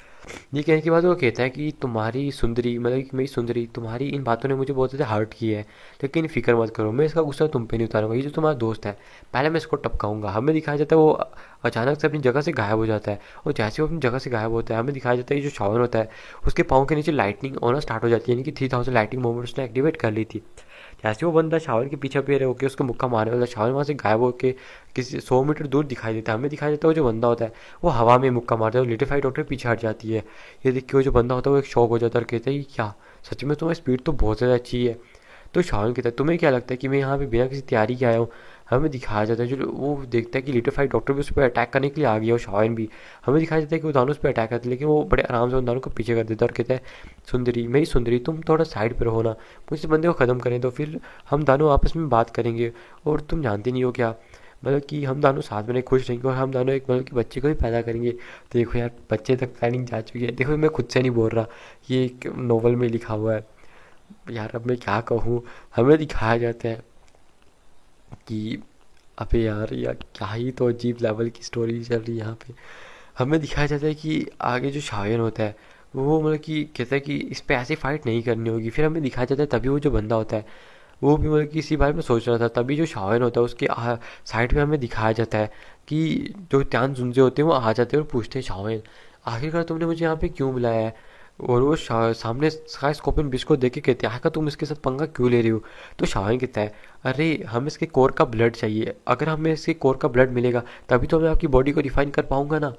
ये कहने के बाद वो कहता है कि तुम्हारी सुंदरी, मतलब कि मेरी सुंदरी, तुम्हारी इन बातों ने मुझे बहुत ज़्यादा हर्ट किया है, लेकिन फिक्र मत करो, मैं इसका गुस्सा तुम पे नहीं उतारूंगा। ये जो तुम्हारा दोस्त है पहले मैं इसको टपकाऊंगा। हमें दिखाया जाता है वो अचानक से अपनी जगह से गायब हो जाता है, और जैसे वो अपनी जगह से गायब होता है हमें दिखाया जाता है कि जो शावर होता है उसके पाँव के नीचे लाइटनिंग होना स्टार्ट हो जाती है, यानी कि 3000 लाइटिंग मोमेंट उसने एक्टिवेट कर ली थी। जैसे वो बंदा शावर के पीछे पे होकर उसको मुक्का मारने वाला, शावर वहाँ से गायब होकर किसी 100 मीटर दूर दिखाई देता है। हमें दिखाई देता है वो जो बंदा होता है वो हवा में मुक्का मारता है और लिटिफाइड डॉक्टर पीछे हट जाती है। ये देख के वो जो बंदा होता है वो एक शॉक हो जाता है और कहता है क्या सच में तुम्हारी स्पीड तो बहुत ज़्यादा अच्छी है। तो शावन कहता है तुम्हें क्या लगता है कि मैं यहाँ पे बिना किसी तैयारी के आया हूँ? हमें दिखाया जाता है जो वो देखता है कि लिटिफाइड डॉक्टर भी उस पर अटैक करने के लिए आ गया और शावन भी। हमें दिखाया जाता है कि वो दानों उस पर अटैक करते हैं, लेकिन वो बड़े आराम से उन दानों को पीछे कर देता है और कहता है सुंदरी, मेरी सुंदरी, तुम थोड़ा साइड पर रहो ना, मुझे बंदे को ख़त्म करें तो फिर हम दोनों आपस में बात करेंगे। और तुम जानती नहीं हो क्या, मतलब कि हम दोनों साथ में खुश रहेंगे और हम दोनों एक मतलब कि बच्चे को भी पैदा करेंगे। तो देखो यार बच्चे तक प्लानिंग जा चुकी है। देखो मैं खुद से नहीं बोल रहा, ये एक नोवेल में लिखा हुआ है। यार अब मैं क्या कहूँ। हमें दिखाया जाता है कि अबे यार क्या ही तो अजीब लेवल की स्टोरी चल रही है यहाँ पे। हमें दिखाया जाता है कि आगे जो शायन होता है वो मतलब कि कहता है कि इस पे ऐसी फाइट नहीं करनी होगी। फिर हमें दिखाया जाता है तभी वो जो बंदा होता है वो भी मतलब कि इसी बारे में सोच रहा था। तभी जो शायन होता है उसके साइड में हमें दिखाया जाता है कि जो त्यान जुंजे होते हैं वो आ जाते हैं और पूछते हैं शायन आखिरकार तुमने मुझे यहाँ पे क्यों बुलाया है? और वो सामने स्काई स्कॉर्पियन बीच को देख के कहते हैं आखिर तुम इसके साथ पंगा क्यों ले रही हो? तो शायन कहता है अरे हम इसके कोर का ब्लड चाहिए, अगर हमें इसके कोर का ब्लड मिलेगा तभी तो मैं आपकी बॉडी को रिफाइन कर पाऊंगा ना।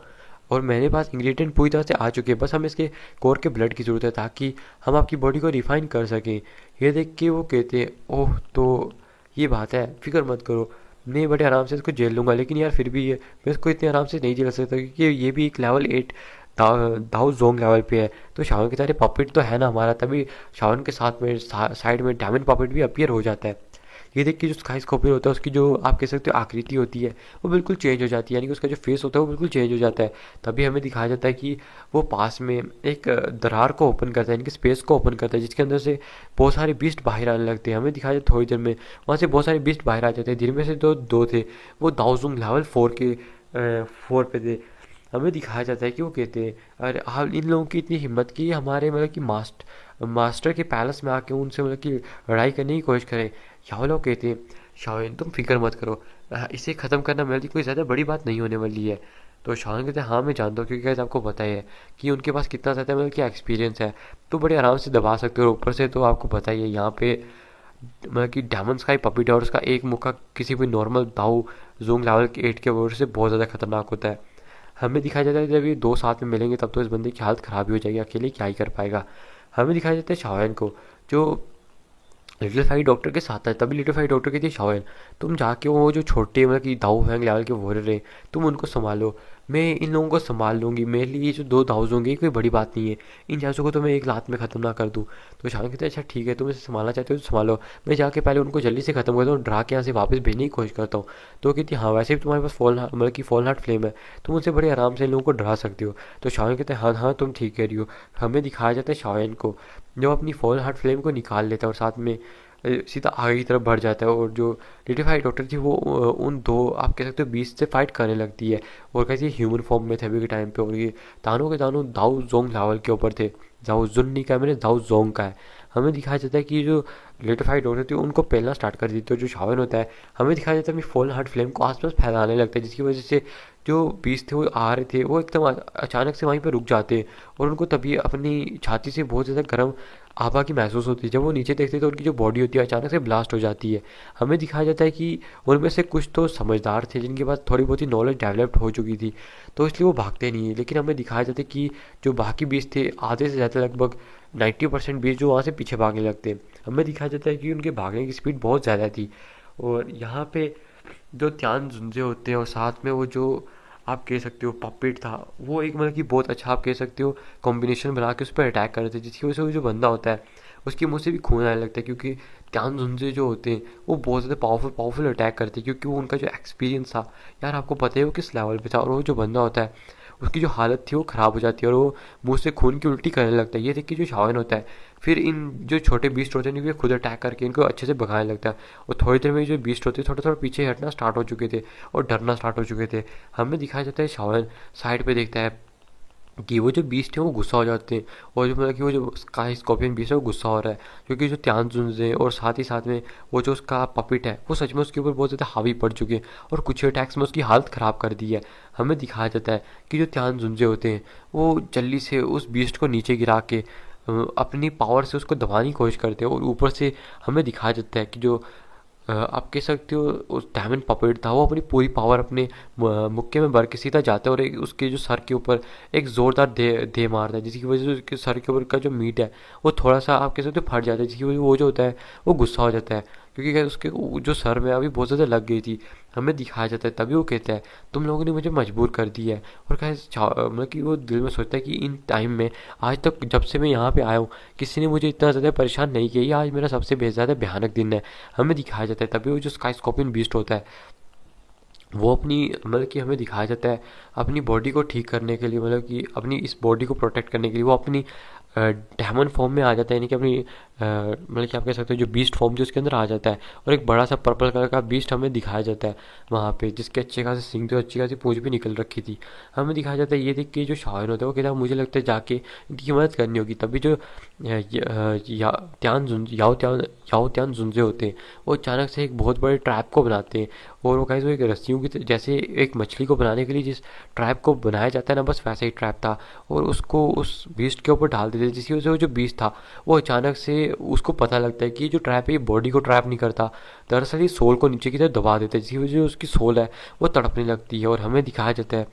और मेरे पास इंग्रेडिएंट पूरी तरह से आ चुके हैं, बस हमें इसके कोर के ब्लड की ज़रूरत है ताकि हम आपकी बॉडी को रिफाइन कर सकें। ये देख के वो कहते हैं ओह तो ये बात है, फिक्र मत करो, मैं बड़े आराम से इसको झेल लूँगा। लेकिन यार फिर भी ये मैं इसको इतने आराम से नहीं झेल सकता क्योंकि ये भी एक लेवल 8 दाऊ जोंग लेवल पे है। तो शावन की तरह पपेट तो है ना हमारा। तभी शावन के साथ में साइड में डायमंड पपेट भी अपीयर हो जाता है। ये देख के जो स्काई स्कॉर्पियन होता है उसकी जो आप कह सकते हो आकृति होती है वो बिल्कुल चेंज हो जाती है, यानी कि उसका जो फेस होता है वो बिल्कुल चेंज हो जाता है। तभी हमें दिखाया जाता है कि वो पास में एक दरार को ओपन करता है, यानी कि स्पेस को ओपन करता है जिसके अंदर से बहुत सारे बीस्ट बाहर आने लगते हैं। हमें दिखाया जाता है थोड़ी देर में वहाँ से बहुत सारे बीस्ट बाहर आ जाते हैं, जिनमें से दो थे वो दाओजुंग लेवल 4 के 4 पे थे। हमें दिखाया जाता है कि वो कहते हैं अरे आप इन लोगों की इतनी हिम्मत की हमारे मतलब कि मास्टर के पैलेस में आके उनसे मतलब कि लड़ाई करने की कोशिश करें। याव लोग कहते हैं शाओन तुम फिक्र मत करो, इसे ख़त्म करना मेरे लिए कोई ज़्यादा बड़ी बात नहीं होने वाली है। तो शाओन कहते हैं हाँ मैं जानता हूँ, क्योंकि गाइस आपको पता ही है कि उनके पास कितना ज़्यादा मतलब क्या एक्सपीरियंस है, तो बड़े आराम से दबा सकते हो। और ऊपर से तो आपको पता ही है यहाँ पे मतलब कि डेमन स्काई पपी डॉग्स का एक मुक्का किसी भी नॉर्मल दाऊ जोंग लेवल के 8 के वजह से बहुत ज़्यादा खतरनाक होता है। हमें दिखाया जाता है जब ये दो साथ में मिलेंगे तब तो इस बंदे की हालत ख़राब ही हो जाएगी, अकेले क्या ही कर पाएगा। हमें दिखाया जाता है शाओन को, जो लिटिल फाई डॉक्टर के साथ है। तभी लिटिल फाई डॉक्टर कहती है शाओन तुम जाके वो जो छोटे मतलब कि दाऊ फैंग लेवल के वॉरियर हैं तुम उनको संभालो, मैं इन लोगों को संभाल लूंगी, मेरे लिए ये जो दो दाऊज होंगे ये कोई बड़ी बात नहीं है, इन जैसों को तो मैं एक लात में ख़त्म ना कर दूँ। तो शाओन कहते हैं अच्छा ठीक है तुम इसे संभालना चाहते हो तो संभालो, मैं जाके पहले उनको जल्दी से ख़त्म करता हूँ, डरा के यहाँ से वापस भेजने की कोशिश करता हूँ। तो कहती है हाँ वैसे भी तुम्हारे पास फॉल मतलब कि फॉल हार्ट फ्लेम है, तुम उनसे बड़े आराम से इन लोगों को डरा सकते हो। तो शाओन कहते हैं हाँ हाँ तुम ठीक कह रही हो। हमें दिखाया जाता है शाओन को जो अपनी फॉल हार्ट फ्लेम को निकाल लेता है और साथ में सीधा आगे की तरफ बढ़ जाता है। और जो लिटिफाइड डॉक्टर थी वो उन दो आप कह सकते हो बीस्ट से फाइट करने लगती है, और कैसे ह्यूमन फॉर्म में थे अभी के टाइम पे। और ये तानों के तानों दाऊ जोंग लावल के ऊपर थे, दाऊ जुन नहीं का मैंने दाऊ जोंग का है। हमें दिखाया जाता है कि जो लिटिफाइड डॉक्टर थी उनको पहलना स्टार्ट कर देती है। जो शावन होता है हमें दिखाया जाता है अपनी फॉल हार्ट फ्लेम को आसपास फैलाने लगता है, जिसकी वजह से जो बीस्ट थे वो आ रहे थे वो एकदम अचानक से वहीं पर रुक जाते हैं। और उनको तभी अपनी छाती से बहुत ज़्यादा गर्म आभा की महसूस होती है। जब वो नीचे देखते हैं तो उनकी जो बॉडी होती है अचानक से ब्लास्ट हो जाती है। हमें दिखाया जाता है कि उनमें से कुछ तो समझदार थे जिनके पास थोड़ी बहुत ही नॉलेज डेवलप्ड हो चुकी थी, तो इसलिए वो भागते नहीं है। लेकिन हमें दिखाया जाता है कि जो बाकी बीस थे आधे से ज़्यादा लगभग 90% बीस जो वहाँ से पीछे भागने लगते हैं। हमें दिखाया जाता है कि उनके भागने की स्पीड बहुत ज़्यादा थी। और यहाँ पे जो त्यान जुंजे होते हैं और साथ में वो जो आप कह सकते हो पपेट था, वो एक मतलब कि बहुत अच्छा आप कह सकते हो कॉम्बिनेशन बना के उस पर अटैक कर रहे थे, जिसकी वजह से वो जो बंदा होता है उसके मुंह से भी खून आने लगता है। क्योंकि त्यान जुंजे जो होते हैं वो बहुत ज़्यादा पावरफुल अटैक करते हैं, क्योंकि वो उनका जो एक्सपीरियंस था यार आपको पता है वो किस लेवल पे था। और वो जो बंदा होता है उसकी जो हालत थी वो ख़राब हो जाती है और वो मुंह से खून की उल्टी करने लगता है। ये देख के जो शावन होता है फिर इन जो छोटे बीस्ट होते हैं इनके खुद अटैक करके इनको अच्छे से भगाने लगता है। और थोड़ी देर में जो बीस्ट होते हैं थोड़ा थोड़ा पीछे हटना स्टार्ट हो चुके थे और डरना स्टार्ट हो चुके थे। हमें दिखाया जाता है शावन साइड पे देखता है कि वो जो बीस्ट है वो गुस्सा हो जाते हैं, और जो मतलब कि वो जो स्काई स्कॉर्पियन बीस्ट है वो गुस्सा हो रहा है, क्योंकि जो त्यान जुनजे और साथ ही साथ में वो जो उसका पपिट है वो सच में उसके ऊपर बहुत ज़्यादा हावी पड़ चुके हैं और कुछ अटैक्स में उसकी हालत ख़राब कर दी है। हमें दिखाया जाता है कि जो त्यान जुनजे होते हैं वो जल्दी से उस बीस्ट को नीचे गिरा के अपनी पावर से उसको दबाने की कोशिश करते हैं। और ऊपर से हमें दिखाया जाता है कि जो आप कह सकते हो उस डायमंड पपेट था वो अपनी पूरी पावर अपने मुक्के में भर के सीधा जाता है और उसके जो सर के ऊपर एक ज़ोरदार दे दे मारता है, जिसकी वजह से उसके सर के ऊपर का जो मीट है वो थोड़ा सा आप कह सकते हो फट जाता है, जिसकी वजह से वो जो होता है वो गुस्सा हो जाता है, क्योंकि क्या उसके जो सर में अभी बहुत ज़्यादा लग गई थी। हमें दिखाया जाता है तभी वो कहता है तुम लोगों ने मुझे मजबूर कर दिया है। और क्या मतलब कि वो दिल में सोचता है कि इन टाइम में आज तक जब से मैं यहाँ पे आया हूँ किसी ने मुझे इतना ज़्यादा परेशान नहीं किया, ये आज मेरा सबसे ज़्यादा भयानक दिन है। हमें दिखाया जाता है तभी वो जो स्काई स्कॉर्पियन बीस्ट होता है वो अपनी मतलब कि हमें दिखाया जाता है अपनी बॉडी को ठीक करने के लिए, मतलब कि अपनी इस बॉडी को प्रोटेक्ट करने के लिए वो अपनी डायमंड फॉर्म में आ जाता है, यानी कि अपनी मतलब कि आप कह सकते हो जो बीस्ट फॉर्म जो उसके अंदर आ जाता है। और एक बड़ा सा पर्पल कलर का बीस्ट हमें दिखाया जाता है वहाँ पे, जिसके अच्छे खासे सिंग थे, अच्छी खासी पूंछ भी निकल रखी थी। हमें दिखाया जाता है ये देख के जो शायर होता है वो कहता है मुझे लगता है जाके इनकी मदद करनी होगी। तभी जो याओ त्यान जुंजे होते हैं वो अचानक से एक बहुत बड़े ट्रैप को बनाते हैं। और वो कहीं वो एक रस्सियों की जैसे एक मछली को बनाने के लिए जिस ट्रैप को बनाया जाता है ना बस वैसा ही ट्रैप था, और उसको उस बीस्ट के ऊपर डाल देते थे, जिसकी वजह से वो जो बीस्ट था वो अचानक से उसको पता लगता है कि ये जो ट्रैप है ये बॉडी को ट्रैप नहीं करता, दरअसल ये सोल को नीचे की तरफ दबा देता है, जिसकी वजह से उसकी सोल है वो तड़पने लगती है। और हमें दिखाया जाता है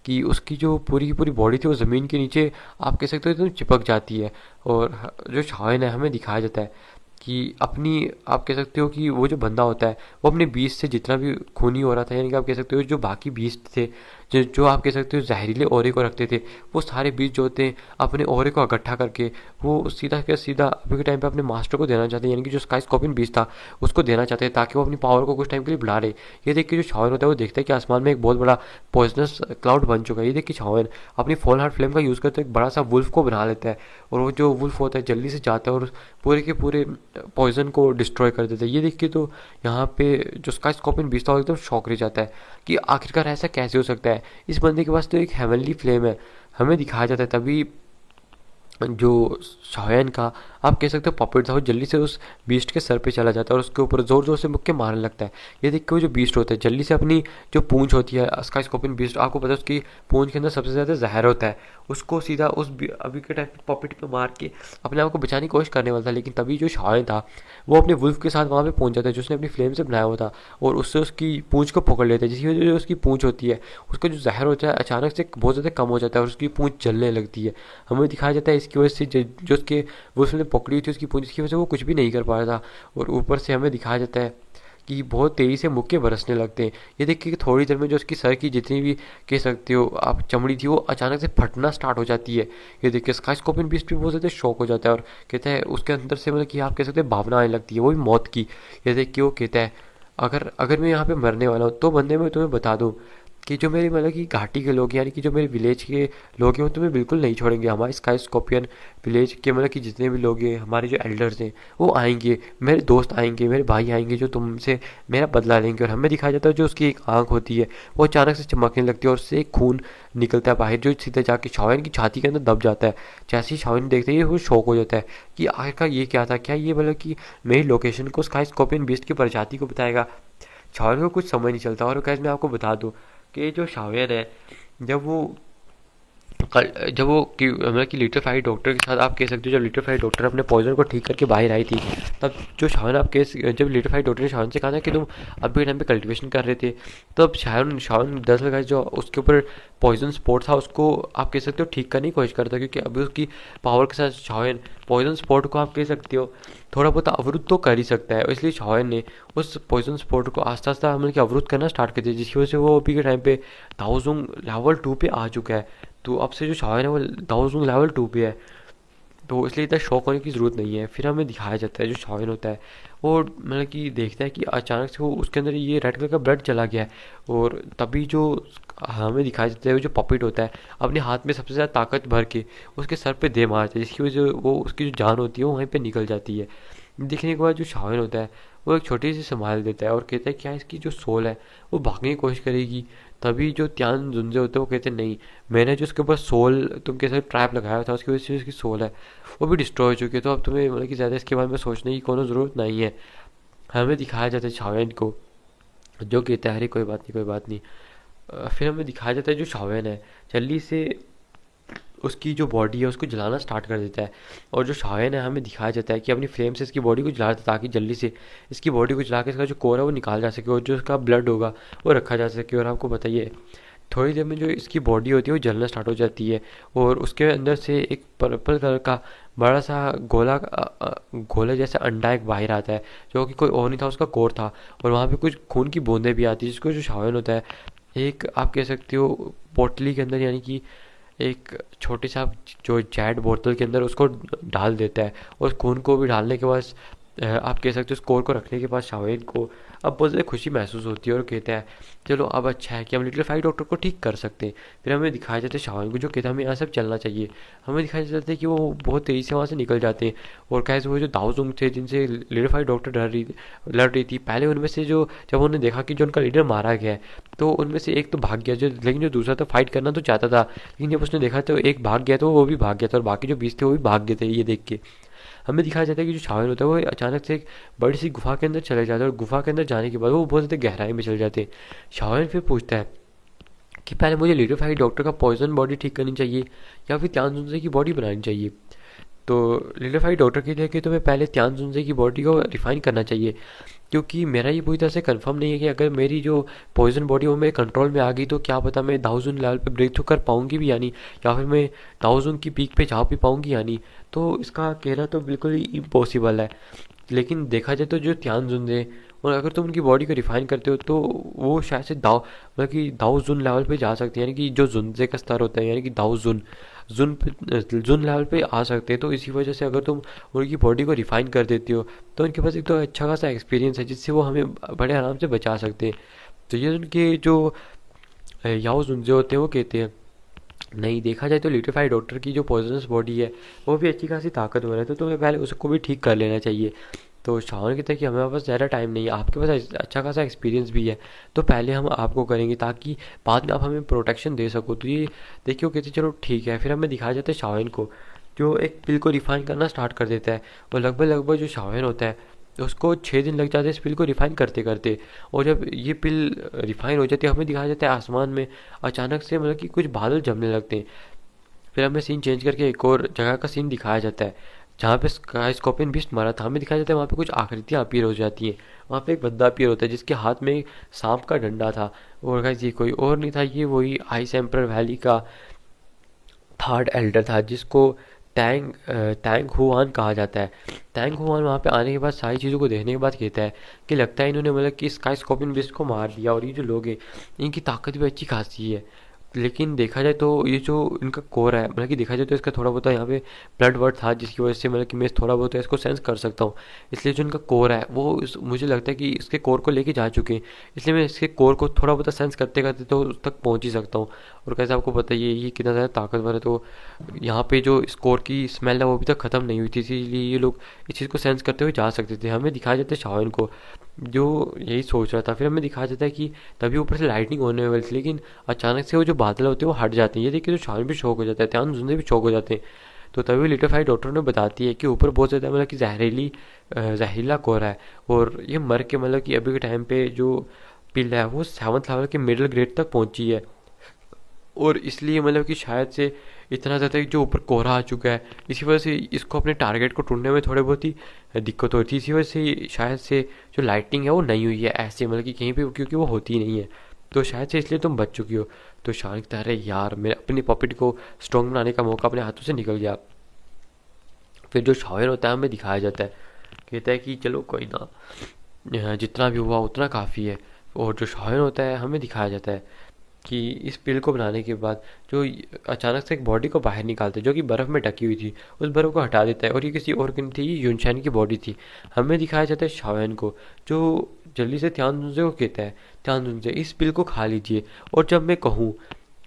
कि उसकी जो पूरी की पूरी बॉडी थी वो ज़मीन के नीचे आप कह सकते हो एकदम चिपक जाती है। और जो शायन है हमें दिखाया जाता है कि अपनी आप कह सकते हो कि वो जो बंदा होता है वो अपने बीस से जितना भी खूनी हो रहा था, यानी कि आप कह सकते हो जो बाकी बीस्ट थे जो आप कह सकते हो जहरीले औरे को रखते थे, वो सारे बीज जो होते हैं अपने औरे को इकट्ठा करके वो सीधा के सीधा अभी के टाइम पे अपने मास्टर को देना चाहते हैं, यानी कि जो स्काई स्कॉर्पियन बीज था उसको देना चाहते हैं ताकि वो अपनी पावर को कुछ टाइम के लिए बढ़ा रहे। ये देख के जो शावन होता है वो देखता है कि आसमान में एक बहुत बड़ा पॉइजनस क्लाउड बन चुका है। ये देख के शावन अपनी फॉल हार्ट फ्लेम का यूज़ करते एक बड़ा सा वुल्फ को बना लेता है, और वो जो वुल्फ होता है जल्दी से जाता है और पूरे के पूरे पॉइजन को डिस्ट्रॉय कर देता है। ये देख के तो यहाँ पे जो स्काई स्कॉर्पियन बीज था वो एकदम शॉक रह जाता है कि आखिरकार ऐसा कैसे हो सकता है, इस बंदे के पास तो एक हेवनली फ्लेम है। हमें दिखाया जाता है तभी जो शायन का आप कह सकते हो पॉपेट था, वो जल्दी से उस बीस्ट के सर पे चला जाता है और उसके ऊपर ज़ोर ज़ोर से मुक्के मारने लगता है। ये देख के वो जो बीस्ट होता है जल्दी से अपनी जो पूंछ होती है, स्काई स्कॉर्पियन बीस्ट, आपको पता है उसकी पूंछ के अंदर सबसे ज़्यादा जहर होता है, उसको सीधा उस अभी के टाइम पॉपेट पे मार के अपने आप को बचाने की कोशिश करने वाला था। लेकिन तभी जो शाओन था वो अपने वुल्फ के साथ वहाँ पे पहुँच जाता है, जो उसने अपनी फ्लेम से बनाया हुआ था, और उससे उसकी पूंछ को पकड़ लेता है, जिसकी वजह से जो उसकी पूंछ होती है उसका जो जहर होता है अचानक से बहुत ज़्यादा कम हो जाता है और उसकी पूंछ जलने लगती है। हमें दिखाया जाता है इसकी वजह से जो उसके वो उसने पकड़ी हुई थी उसकी पूंछ, इसकी वजह से वो कुछ भी नहीं कर पा रहा था। और ऊपर से हमें दिखाया जाता है कि बहुत तेज़ी से मुक्के बरसने लगते हैं। ये देखिए कि थोड़ी देर में जो उसकी सर की जितनी भी कह सकते हो आप चमड़ी थी वो अचानक से फटना स्टार्ट हो जाती है। ये देखिए स्काई स्कॉर्पियन बीस्ट भी बहुत ज़्यादा शॉक हो जाता है और कहता है उसके अंदर से मतलब कि आप कह सकते हैं भावना आने लगती है, वो भी मौत की। ये देख के वो कहता है अगर अगर मैं यहाँ पे मरने वाला हूँ तो बंदे मैं तुम्हें बता दूँ कि जो मेरी मतलब कि घाटी के लोग यानी कि जो मेरे विलेज के लोग हैं वो तुम्हें बिल्कुल नहीं छोड़ेंगे। हमारे स्काई स्कॉर्पियन विलेज के मतलब कि जितने भी लोग हैं, हमारे जो एल्डर्स हैं वो आएंगे, मेरे दोस्त आएंगे, मेरे भाई आएंगे जो तुमसे मेरा बदला लेंगे। और हमें दिखाया जाता है जो उसकी एक आंख होती है वो अचानक से चमकने लगती है और उससे एक खून निकलता है बाहर, जो सीधे जाके शाओन की छाती के अंदर दब जाता है। जैसे ही शाओन देखते ही वो शौक हो जाता है कि आखिरकार ये क्या था, क्या ये मतलब कि मेरी लोकेशन को स्काई स्कॉर्पियन बीस्ट की प्रजाति को बताएगा। शाओन को कुछ समझ नहीं चलता। और कैसे मैं आपको बता दूँ कि जो शाओन है जब वो जब वो मतलब कि लिटिल फाइट डॉक्टर के साथ आप कह सकते हो, जब लिटिल फाइट डॉक्टर अपने पॉइजन को ठीक करके बाहर आई थी, तब जो शाओन आप कह जब लिटिल फाइट डॉक्टर ने शाओन से कहा था कि तुम अभी के टाइम पे कल्टीवेशन कर रहे थे, तब शाओन शाओन दरअसल गाइस जो उसके ऊपर पॉइजन स्पॉट था उसको आप कह सकते हो ठीक करने की कोशिश करता, क्योंकि अभी उसकी पावर के साथ शाओन पॉइजन स्पॉट को आप कह सकते हो थोड़ा बहुत अवरुद्ध तो कर ही सकता है। इसलिए शाओन ने उस पॉइजन स्पॉट को आस्ता आस्ता मतलब कि अवरुद्ध करना स्टार्ट कर दिया, जिसकी वजह से वो अभी के टाइम पे दाओजुंग लेवल 2 पे आ चुका है। तो अब से जो शाओन है वो दाओजुंग लेवल 2 पे है, तो इसलिए इतना शौक होने की ज़रूरत नहीं है। फिर हमें दिखाया जाता है जो शाओन होता है वो मतलब कि देखता है कि अचानक से वो उसके अंदर ये रेड कलर का ब्लड चला गया है। और तभी जो हमें दिखाया जाता है वो जो पपेट होता है अपने हाथ में सबसे ज़्यादा ताकत भर के उसके सर पे दे मारता है, जिसकी वजह से वो उसकी जो जान होती है वो वहीं पे निकल जाती है। दिखने के बाद जो शाओन होता है वो एक छोटी सी संभाल देता है और कहता है क्या इसकी जो सोल है वो भागने की कोशिश करेगी। तभी जो त्यान जुंजे होते हैं वो कहते हैं नहीं, मैंने जो उसके ऊपर सोल तुम कैसे ट्रैप लगाया था उसकी वजह से उसकी सोल है वो भी डिस्ट्रॉय हो चुकी है, तो अब तुम्हें मतलब कि ज़्यादा इसके बारे में सोचने की कोनो ज़रूरत नहीं है। हमें दिखाया जाता है शाओन को जो कहता है अरे कोई बात नहीं कोई बात नहीं। फिर हमें दिखाया जाता है जो शाओन है जल्दी से उसकी जो बॉडी है उसको जलाना स्टार्ट कर देता है। और जो शाओन है हमें दिखाया जाता है कि अपनी फ्लेम से इसकी बॉडी को जला देता है ताकि जल्दी से इसकी बॉडी को जला के इसका जो कोर है वो निकाल जा सके और जो इसका ब्लड होगा वो रखा जा सके। और आपको बताइए थोड़ी देर में जो इसकी बॉडी होती है वो जलना स्टार्ट हो जाती है और उसके अंदर से एक पर्पल कलर का बड़ा सा गोला जैसा अंडा एक बाहर आता है, जो कि कोई और नहीं था उसका कोर था। और वहाँ पे कुछ खून की बूंदें भी आती है, जिसको जो शाओन होता है एक आप कह सकते हो पोटली के अंदर यानी कि एक छोटे सा जो जैड बोतल के अंदर उसको डाल देता है। और उस खून को भी डालने के बाद आप कह सकते हो स्कोर को रखने के बाद शाओन को अब बहुत ज़्यादा खुशी महसूस होती है और कहता है चलो अब अच्छा है कि हम लिटिल फाइट डॉक्टर को ठीक कर सकते हैं। फिर हमें दिखाया जाता है शाओन को जो कहता है हमें यहाँ से चलना चाहिए। हमें दिखाया जाता है कि वो बहुत तेज़ी से वहाँ से निकल जाते हैं और कैसे वो जो दाओजुंग थे जिनसे लिटिल फाइट डॉक्टर लड़ रही थी, पहले उनमें से जो जब उन्होंने देखा कि जो उनका लीडर मारा गया है तो उनमें से एक तो भाग गया, जो लेकिन जो दूसरा तो फाइट करना तो चाहता था, लेकिन जब उसने देखा तो एक भाग गया तो वो भी भाग गया था और बाकी जो 20 थे वो भी भाग गए थे। ये देख के हमें दिखाया जाता है कि जो शाओन होता है वो अचानक से एक बड़ी सी गुफा के अंदर चले जाता है और गुफा के अंदर जाने के बाद वो बहुत ज़्यादा गहराई में चले जाते हैं। शाओन फिर पूछता है कि पहले मुझे लिटिल फाइट डॉक्टर का पॉइजन बॉडी ठीक करनी चाहिए या फिर त्यान की बॉडी बनानी चाहिए। तो लिटिल फाइट डॉक्टर के लिए कि तुम्हें पहले त्यान की बॉडी को रिफाइन करना चाहिए, क्योंकि मेरा ये पूरी तरह से कंफर्म नहीं है कि अगर मेरी जो पॉइजन बॉडी वो मेरे कंट्रोल में आ गई तो क्या पता मैं दाओजुन लेवल पे ब्रेक थ्रू कर पाऊंगी भी यानी, या फिर मैं दाओजुन की पीक पे जा भी पाऊंगी यानी। तो इसका कहना तो बिल्कुल ही इम्पॉसिबल है। लेकिन देखा जाए तो जो त्यान जुन और अगर तुम उनकी बॉडी को रिफाइन करते हो तो वो शायद से मतलब कि दाओ जुन लेवल पे जा सकते हैं, यानी कि जो जुनजे का स्तर होता है यानी कि दाओ जुन लेवल पे आ सकते हैं। तो इसी वजह से अगर तुम उनकी बॉडी को रिफाइन कर देती हो तो उनके पास एक तो अच्छा खासा एक्सपीरियंस है जिससे वो हमें बड़े आराम से बचा सकते हैं। तो ये उनके जो याओ जुनजे होते हैं वो कहते हैं नहीं, देखा जाए तो लिटिफाइड डॉक्टर की जो पॉइजनस बॉडी है वो भी अच्छी खासी ताकतवर है, तो तुम्हें पहले उसको भी ठीक कर लेना चाहिए। तो शाओन कहता है कि हमारे पास ज़्यादा टाइम नहीं है, आपके पास अच्छा खासा एक्सपीरियंस भी है, तो पहले हम आपको करेंगे ताकि बाद में आप हमें प्रोटेक्शन दे सको। तो ये देखिए वो कहते चलो ठीक है। फिर हमें दिखाया जाता है शाओन को जो एक पिल को रिफाइन करना स्टार्ट कर देता है। और लगभग लगभग जो शाओहेन होता है उसको 6 दिन लग जाते हैं इस पिल को रिफाइन करते करते। और जब ये पिल रिफाइन हो जाती है हमें दिखाया जाता है आसमान में अचानक से मतलब कि कुछ बादल जमने लगते हैं। फिर हमें सीन चेंज करके एक और जगह का सीन दिखाया जाता है जहाँ पे स्काई स्कॉर्पियन बीस्ट मारा था। हमें दिखाया जाता है वहाँ पे कुछ आकृतियाँ अपीयर हो जाती हैं। वहाँ पे एक बंदा अपीयर होता है जिसके हाथ में सांप का डंडा था। और गाइस ये कोई और नहीं था, ये वही आइस एम्पर वैली का थर्ड एल्डर था जिसको टैंग हुआन कहा जाता है। टैंग हुआन वहाँ पे आने के बाद सारी चीज़ों को देखने के बाद कहता है कि लगता है इन्होंने मतलब कि स्काई स्कॉर्पियन बीस्ट को मार दिया और ये जो लोग हैं इनकी ताकत भी अच्छी खासी है। लेकिन देखा जाए तो ये जो इनका कोर है मतलब कि देखा जाए तो इसका थोड़ा बहुत यहाँ पे ब्लड वर्ड था जिसकी वजह से मतलब कि मैं थोड़ा बहुत इसको सेंस कर सकता हूँ। इसलिए जो इनका कोर है वो मुझे लगता है कि इसके कोर को लेके जा चुके हैं। इसलिए मैं इसके कोर को थोड़ा बहुत सेंस करते करते तो उस तक पहुँच ही सकता हूँ। और कैसे आपको पता ही है ये कितना ज़्यादा ताकतवर है, तो यहाँ पे जो स्कोर की स्मेल है वो अभी तक ख़त्म नहीं हुई थी, इसीलिए ये लोग इस चीज़ को सेंस करते हुए जा सकते थे। हमें दिखाया जाता है शाओन को जो यही सोच रहा था। फिर हमें दिखाया जाता है कि तभी ऊपर से लाइटनिंग होने वाली थी लेकिन अचानक से वो जो बादल होते हैं वो हट जाते हैं। ये देख के तो शाओन भी शौक हो जाता है, त्यान जुंदे भी शौक हो जाते हैं। तो तभी लिटिफाइड डॉक्टर ने बताती है कि ऊपर बहुत ज़्यादा मतलब कि जहरीला कोहरा है और ये मर के मतलब कि अभी के टाइम पे जो पिल है वो 7th लेवल के मिडिल ग्रेड तक पहुंची है। और इसलिए मतलब कि शायद से इतना ज़्यादा जो ऊपर कोहरा आ चुका है इसी वजह से इसको अपने टारगेट को ढूंढने में थोड़ी बहुत ही दिक्कत होती है। इसी वजह से शायद से जो लाइटिंग है वो नहीं हुई है ऐसे मतलब कि कहीं पे, क्योंकि वो होती नहीं है। तो शायद से इसलिए तुम बच चुकी हो। तो शान कहता है अरे यार मेरे अपनी पॉकेट को स्ट्रॉन्ग बनाने का मौका अपने हाथों से निकल गया। फिर जो शायर होता है हमें दिखाया जाता है, कहता है कि चलो कोई ना, जितना भी हुआ उतना काफ़ी है। और जो शायर होता है हमें दिखाया जाता है कि इस पिल को बनाने के बाद जो अचानक से एक बॉडी को बाहर निकालता है जो कि बर्फ़ में ढकी हुई थी, उस बर्फ़ को हटा देता है और ये किसी और की नहीं थी, ये यूनशैन की बॉडी थी। हमें दिखाया जाता है शाओन को जो जल्दी से त्यानजुन को कहता है त्यानजुन से इस पिल को खा लीजिए और जब मैं कहूँ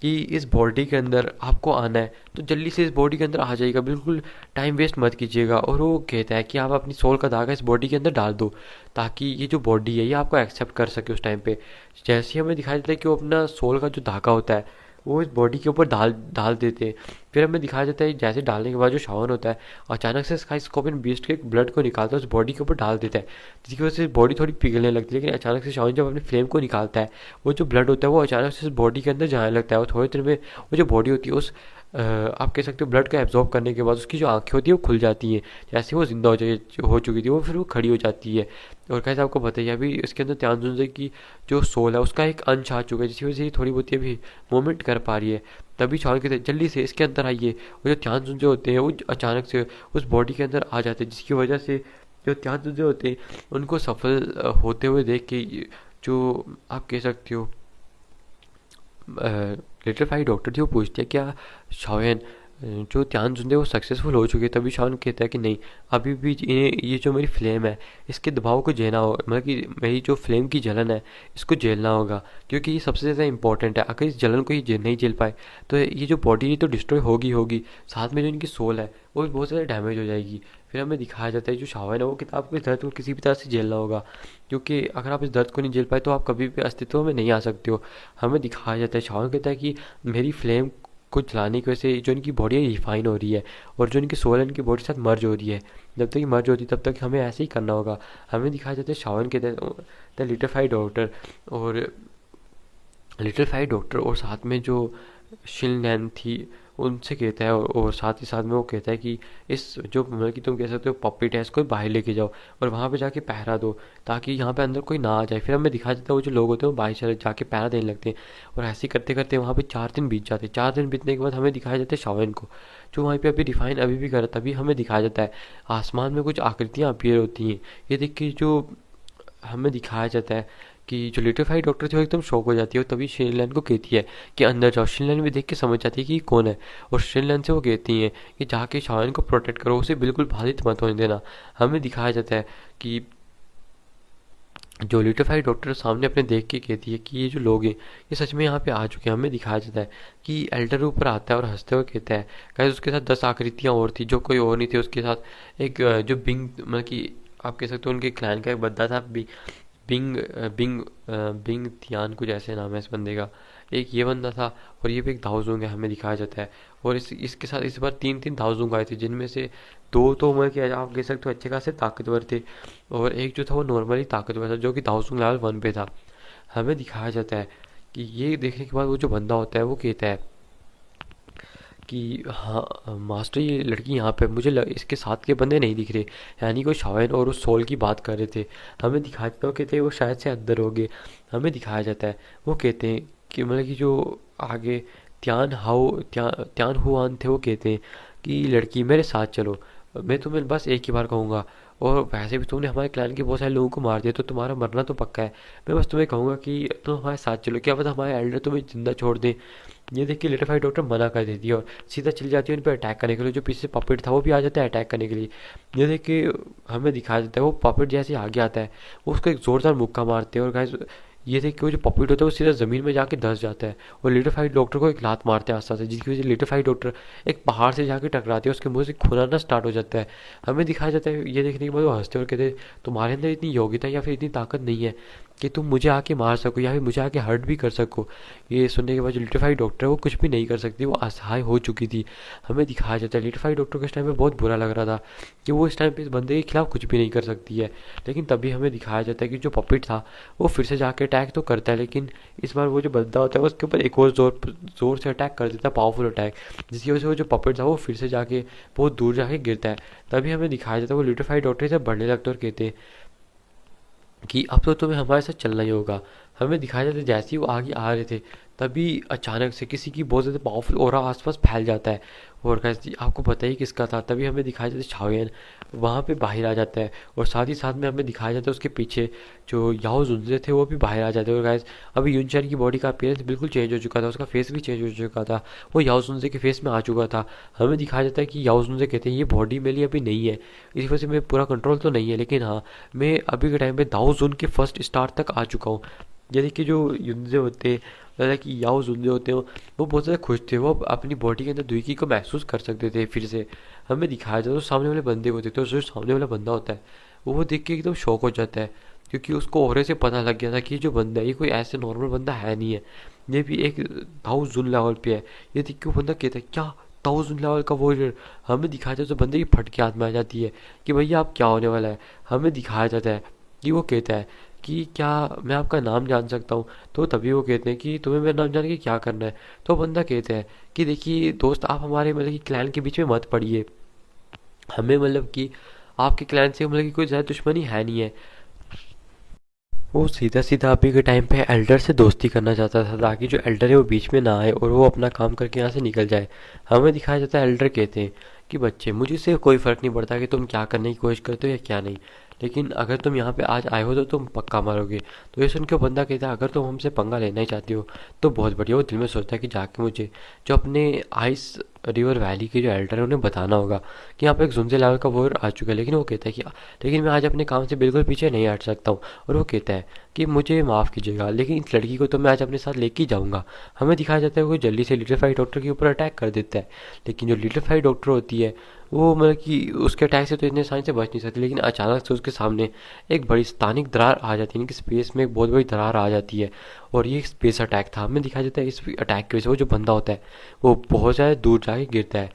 कि इस बॉडी के अंदर आपको आना है तो जल्दी से इस बॉडी के अंदर आ जाइएगा, बिल्कुल टाइम वेस्ट मत कीजिएगा। और वो कहता है कि आप अपनी सोल का धागा इस बॉडी के अंदर डाल दो ताकि ये जो बॉडी है ये आपको एक्सेप्ट कर सके उस टाइम पे। जैसे ही हमें दिखाई देता है कि वो अपना सोल का जो धागा होता है वो इस बॉडी के ऊपर डाल डाल देते हैं। फिर हमें दिखाया जाता है जैसे डालने के बाद जो शावन होता है अचानक से स्काई स्कॉर्पियन बीस्ट के ब्लड को निकालता है उस बॉडी के ऊपर डाल देता है, जिसकी वजह से बॉडी थोड़ी पिघलने लगती है। लेकिन अचानक से शावन जब अपने फ्लेम को निकालता है वो जो ब्लड होता है वो अचानक से उस बॉडी के अंदर जाने लगता है और थोड़ी देर में वो जो बॉडी होती है उस आप कह सकते हो ब्लड को एब्जॉर्ब करने के बाद उसकी जो आंखें होती है वो खुल जाती हैं। जैसे वो जिंदा हो चुकी थी वो फिर वो खड़ी हो जाती है। और कैसे आपको बताइए अभी इसके अंदर त्यानजुन की जो सोल है उसका एक अंश आ चुका है जिसकी वजह से थोड़ी बहुत अभी मूवमेंट कर पा रही है। तभी शाओन कहते हैं जल्दी से इसके अंदर आइए। और जो त्यानजुन होते हैं वो अचानक से उस बॉडी के अंदर आ जाते हैं जिसकी वजह से जो त्यानजुन होते हैं उनको सफल होते हुए देख के जो आप कह सकते हो लिटिल फाई डॉक्टर थी वो पूछती है क्या शाओन जो त्यान जुंदे वो सक्सेसफुल हो चुके हैं। तभी शाओन कहता है कि नहीं अभी भी इन्हें ये जो मेरी फ्लेम है इसके दबाव को झेलना हो, मतलब कि मेरी जो फ्लेम की जलन है इसको झेलना होगा क्योंकि ये सबसे ज़्यादा इंपॉर्टेंट है। अगर इस जलन को ये नहीं झेल पाए तो ये जो बॉडी है तो डिस्ट्रॉय होगी होगी, साथ में जो इनकी सोल है वो भी बहुत ज़्यादा डैमेज हो जाएगी। फिर हमें दिखाया जाता है जो शाओन है वो किताब को इस दर्द को किसी भी तरह से झेलना होगा क्योंकि अगर आप इस दर्द को नहीं झेल पाए तो आप कभी भी अस्तित्व में नहीं आ सकते हो। हमें दिखाया जाता है शाओन कहता है कि मेरी फ्लेम को जलाने की वजह से जो इनकी बॉडी है रिफाइन हो रही है और जो इनकी सोल है इनकी बॉडी के साथ मर्ज हो रही है। जब तक ये मर्ज होती है तब तक हमें ऐसे ही करना होगा। हमें दिखाया जाता है शाओन के द लिटिल फाई डॉक्टर और साथ में जो शिनलैन थी उनसे कहता है और साथ ही साथ में वो कहता है कि इस जो मतलब कि तुम कह सकते हो पॉपिट है इसको बाहर लेके जाओ और वहाँ पे जाके पहरा दो ताकि यहाँ पे अंदर कोई ना आ जाए। फिर हमें दिखाया जाता है वो जो लोग होते हैं वो बाहर चले जाके पहरा देने लगते हैं और ऐसे ही करते करते वहाँ पे 4 दिन बीत जाते हैं। 4 दिन बीतने के बाद हमें दिखाया जाता है शाओन को जो वहीं पे अभी रिफाइन अभी भी कर रहा था। तभी हमें दिखाया जाता है आसमान में कुछ आकृतियाँ अपीयर होती हैं। ये देख के जो हमें दिखाया जाता है कि जो लिटिफाइड डॉक्टर थी वो एकदम शॉक हो जाती है और तभी शिनलैन को कहती है कि अंदर जाओ। शिनलैन भी देख के समझ जाती है कि कौन है और शिनलैन से वो कहती हैं कि जाके शाओन को प्रोटेक्ट करो, उसे बिल्कुल बाधित मत होने देना। हमें दिखाया जाता है कि जो लिटिफाइड डॉक्टर सामने अपने देख के कहती है कि ये जो लोग हैं ये सच में यहाँ पे आ चुके हैं। हमें दिखाया जाता है कि एल्डर ऊपर आता है और हंसते हुए कहता है गाइस उसके साथ 10 आकृतियाँ और थी जो कोई और नहीं थी। उसके साथ एक जो बिंग मतलब कि आप कह सकते हो उनके क्लैन का एक बंदा था बिंग बिंग बिंग तियान कुछ ऐसे नाम है इस बंदे का। एक ये बंदा था और ये भी एक दाओजोंग है, हमें दिखाया जाता है। और इसके साथ इस बार तीन तीन दाओजोंग आए थे, जिनमें से दो तो मतलब कि आप कह सकते हो अच्छे खासे ताकतवर थे, और एक जो था वो नॉर्मली ताकतवर था, जो कि दाओजोंग लेवल 1 पे था। हमें दिखाया जाता है कि ये देखने के बाद वो जो बंदा होता है वो कहता है कि हाँ मास्टर, ये लड़की यहाँ पे इसके साथ के बंदे नहीं दिख रहे, यानी कोई शाओन और उस सोल की बात कर रहे थे। हमें दिखाया जाता है, वो कहते हैं वो शायद से अंदर हो गए। हमें दिखाया जाता है वो कहते हैं कि मतलब कि जो आगे त्यान हुआन थे, वो कहते हैं कि लड़की मेरे साथ चलो, मैं तुम्हें बस एक ही बार कहूँगा, और वैसे भी तुमने हमारे क्लैन के बहुत सारे लोगों को मार दिया, तो तुम्हारा मरना तो पक्का है। मैं बस तुम्हें कहूँगा कि तुम हमारे साथ चलो, क्या पता हमारे एल्डर तुम्हें जिंदा छोड़ दें। ये देख के लिटिफाइड डॉक्टर मना कर देती है और सीधा चली जाती है उन पर अटैक करने के लिए। जो पीछे से पपेट था वो भी आ जाता है अटैक करने के लिए। ये देख के हमें दिखाया जाता है वो पपेट जैसे आगे आता है, वो उसको एक जोरदार मुक्का मारते हैं, और गाइस ये देख के वो जो पपेट होता है वो सीधा ज़मीन में जाके धंस जाता है, और लिटिफाइड डॉक्टर को एक लात मारते हैं आस्था से, जिसकी वजह से लिटिफाइड डॉक्टर एक पहाड़ से जाके टकराते हैं, उसके मुंह से खून आना स्टार्ट हो जाता है। हमें दिखाया जाता है ये देखने के बाद वो हंसते और कहते हैं तुम्हारे अंदर इतनी योग्यता या फिर इतनी ताकत नहीं है कि तुम मुझे आके मार सको या फिर मुझे आके हर्ट भी कर सको। ये सुनने के बाद जो लिटिफाइड डॉक्टर है वो कुछ भी नहीं कर सकती, वो असहाय हो चुकी थी। हमें दिखाया जाता है लिटिफाइड डॉक्टर को इस टाइम पे बहुत बुरा लग रहा था कि वो इस टाइम पे इस बंदे के खिलाफ कुछ भी नहीं कर सकती है। लेकिन तभी हमें दिखाया जाता है कि जो पपिट था वो फिर से जाके अटैक तो करता है, लेकिन इस बार वो जो बंदा होता है उसके ऊपर एक और जोर से अटैक कर देता है, पावरफुल अटैक, जिसकी वजह से वो जो पपिट था वो फिर से जाके बहुत दूर जाके गिरता है। तभी हमें दिखाया जाता है वो लिटिफाइड डॉक्टर से बढ़ने लगता है और कहते हैं कि अब तो तुम्हें हमारे साथ चलना ही होगा। हमें दिखाया जाता है जैसे ही वो आगे आ रहे थे, तभी अचानक से किसी की बहुत ज़्यादा पावरफुल ऑरा आसपास फैल जाता है, और कैसे आपको पता ही किसका था। तभी हमें दिखाया जाता है छाओयन वहाँ पे बाहर आ जाता है, और साथ ही साथ में हमें दिखाया जाता है उसके पीछे जो याओ जुनजे थे वो भी बाहर आ जाते हैं। और गाइस अभी यूनचैन की बॉडी का अपीयरेंस बिल्कुल चेंज हो चुका था, उसका फेस भी चेंज हो चुका था, वो याओ जुनजे के फेस में आ चुका था। हमें दिखाया जाता है कि याओ जुनजे कहते हैं ये बॉडी मेरे लिए अभी नहीं है, इसी वजह से मैं पूरा कंट्रोल तो नहीं है, लेकिन हाँ मैं अभी के टाइम पे दाओ जुन के फर्स्ट स्टार तक आ चुका हूँ। यानी कि जो युनजे होते हैं, मतलब कि याओ जुनजे होते हैं, वो बहुत ज़्यादा खुश थे, वो अपनी बॉडी के अंदर दुई को महसूस कर सकते थे फिर से। हमें दिखाया जाता है तो सामने वाले बंदे होते थे, और जो सामने वाला बंदा होता है वो देख के एकदम शॉक हो जाता है, क्योंकि उसको ऑरे से पता लग गया था कि ये जो बंदा है ये कोई ऐसे नॉर्मल बंदा है नहीं है, ये भी एक दाओ जुन लेवल पे है। ये देख के वो बंदा कहता है क्या दाओ जुन लेवल का वॉरियर। हमें दिखाया जाता है तो बंदे की फटके हाथ में आ जाती है कि भैया आप क्या होने वाला है। हमें दिखाया जाता है कि वो कहता है कि क्या मैं आपका नाम जान सकता हूँ। तो तभी वो कहते हैं कि तुम्हें मेरा नाम जान के क्या करना है। तो बंदा कहता है कि देखिए दोस्त, आप हमारे मतलब कि क्लैन के बीच में मत पड़िए, हमें मतलब कि आपके क्लैन से मतलब कि कोई ज़्यादा दुश्मनी है नहीं है। वो सीधा सीधा अभी के टाइम पे एल्डर से दोस्ती करना चाहता था, ताकि जो एल्डर है वो बीच में ना आए और वो अपना काम करके यहाँ से निकल जाए। हमें दिखाया जाता है एल्डर कहते हैं कि बच्चे, मुझे इससे कोई फ़र्क नहीं पड़ता कि तुम क्या करने की कोशिश करते हो या क्या नहीं, लेकिन अगर तुम यहाँ पे आज आए हो तो तुम पक्का मारोगे। तो ये सुन के वो बंदा कहता है अगर तुम हमसे पंगा लेना ही चाहती हो तो बहुत बढ़िया। वो दिल में सोचता है कि जाके मुझे जो अपने आइस रिवर वैली के जो एल्डर है उन्हें बताना होगा कि यहाँ पे एक जुनजे लेवल का वॉर आ चुका है। लेकिन वो कहता है कि लेकिन मैं आज अपने काम से बिल्कुल पीछे नहीं हट सकता हूँ। और वो कहता है कि मुझे माफ़ कीजिएगा, लेकिन इस लड़की को तो मैं आज अपने साथ लेके ही जाऊँगा। हमें दिखाया जाता है वो जल्दी से लिटिफाइड डॉक्टर के ऊपर अटैक कर देता है, लेकिन जो लिटिफाइड डॉक्टर होती है वो मतलब कि उसके अटैक से तो इतने आसानी से बच नहीं सकती, लेकिन अचानक से उसके सामने एक बड़ी स्थानिक दरार आ जाती है, यानी कि स्पेस में एक बहुत बड़ी दरार आ जाती है, और ये एक स्पेस अटैक था। हमें दिखाया जाता है इस अटैक की वजह से वो जो बंदा होता है वो बहुत ज़्यादा दूर जाके गिरता है।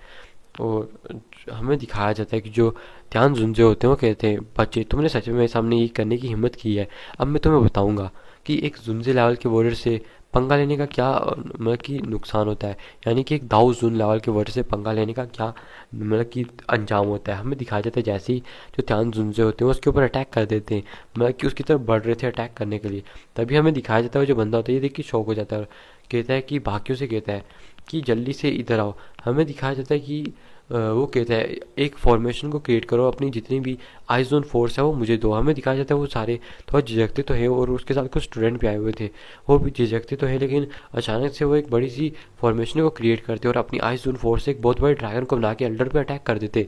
और हमें दिखाया जाता है कि जो ध्यान जुनजे होते हैं वो कहते हैं बच्चे, तुमने सच में मेरे सामने ये करने की हिम्मत की है, अब मैं तुम्हें बताऊंगा कि एक जुनजे लेवल के वॉरियर से पंगा लेने का क्या मतलब कि नुकसान होता है, यानी कि एक दाऊ जुन लेवल के वॉरियर से पंगा लेने का क्या मतलब कि अंजाम होता है। हमें दिखाया जाता है जैसे ही जो ध्यान जुनजे होते हैं वो उसके ऊपर अटैक कर देते हैं, मतलब कि उसकी तरफ बढ़ रहे थे अटैक करने के लिए। तभी हमें दिखाया जाता है वो जो बंदा होता है ये देख के शौक हो जाता है, और कहता है कि बाकियों से कहता है कि जल्दी से इधर आओ। हमें दिखाया जाता है कि वो कहता है एक फॉर्मेशन को क्रिएट करो, अपनी जितनी भी आई जोन फोर्स है वो मुझे दो। हमें दिखाया जाता है वो सारे थोड़ा झिझकते तो है, और उसके साथ कुछ स्टूडेंट भी आए हुए थे, वो भी झिझकते तो है, लेकिन अचानक से वो एक बड़ी सी फॉर्मेशन को क्रिएट करते और अपनी आई जोन फोर्स से एक बहुत बड़े ड्रैगन को बना के एल्डर पे अटैक कर देते।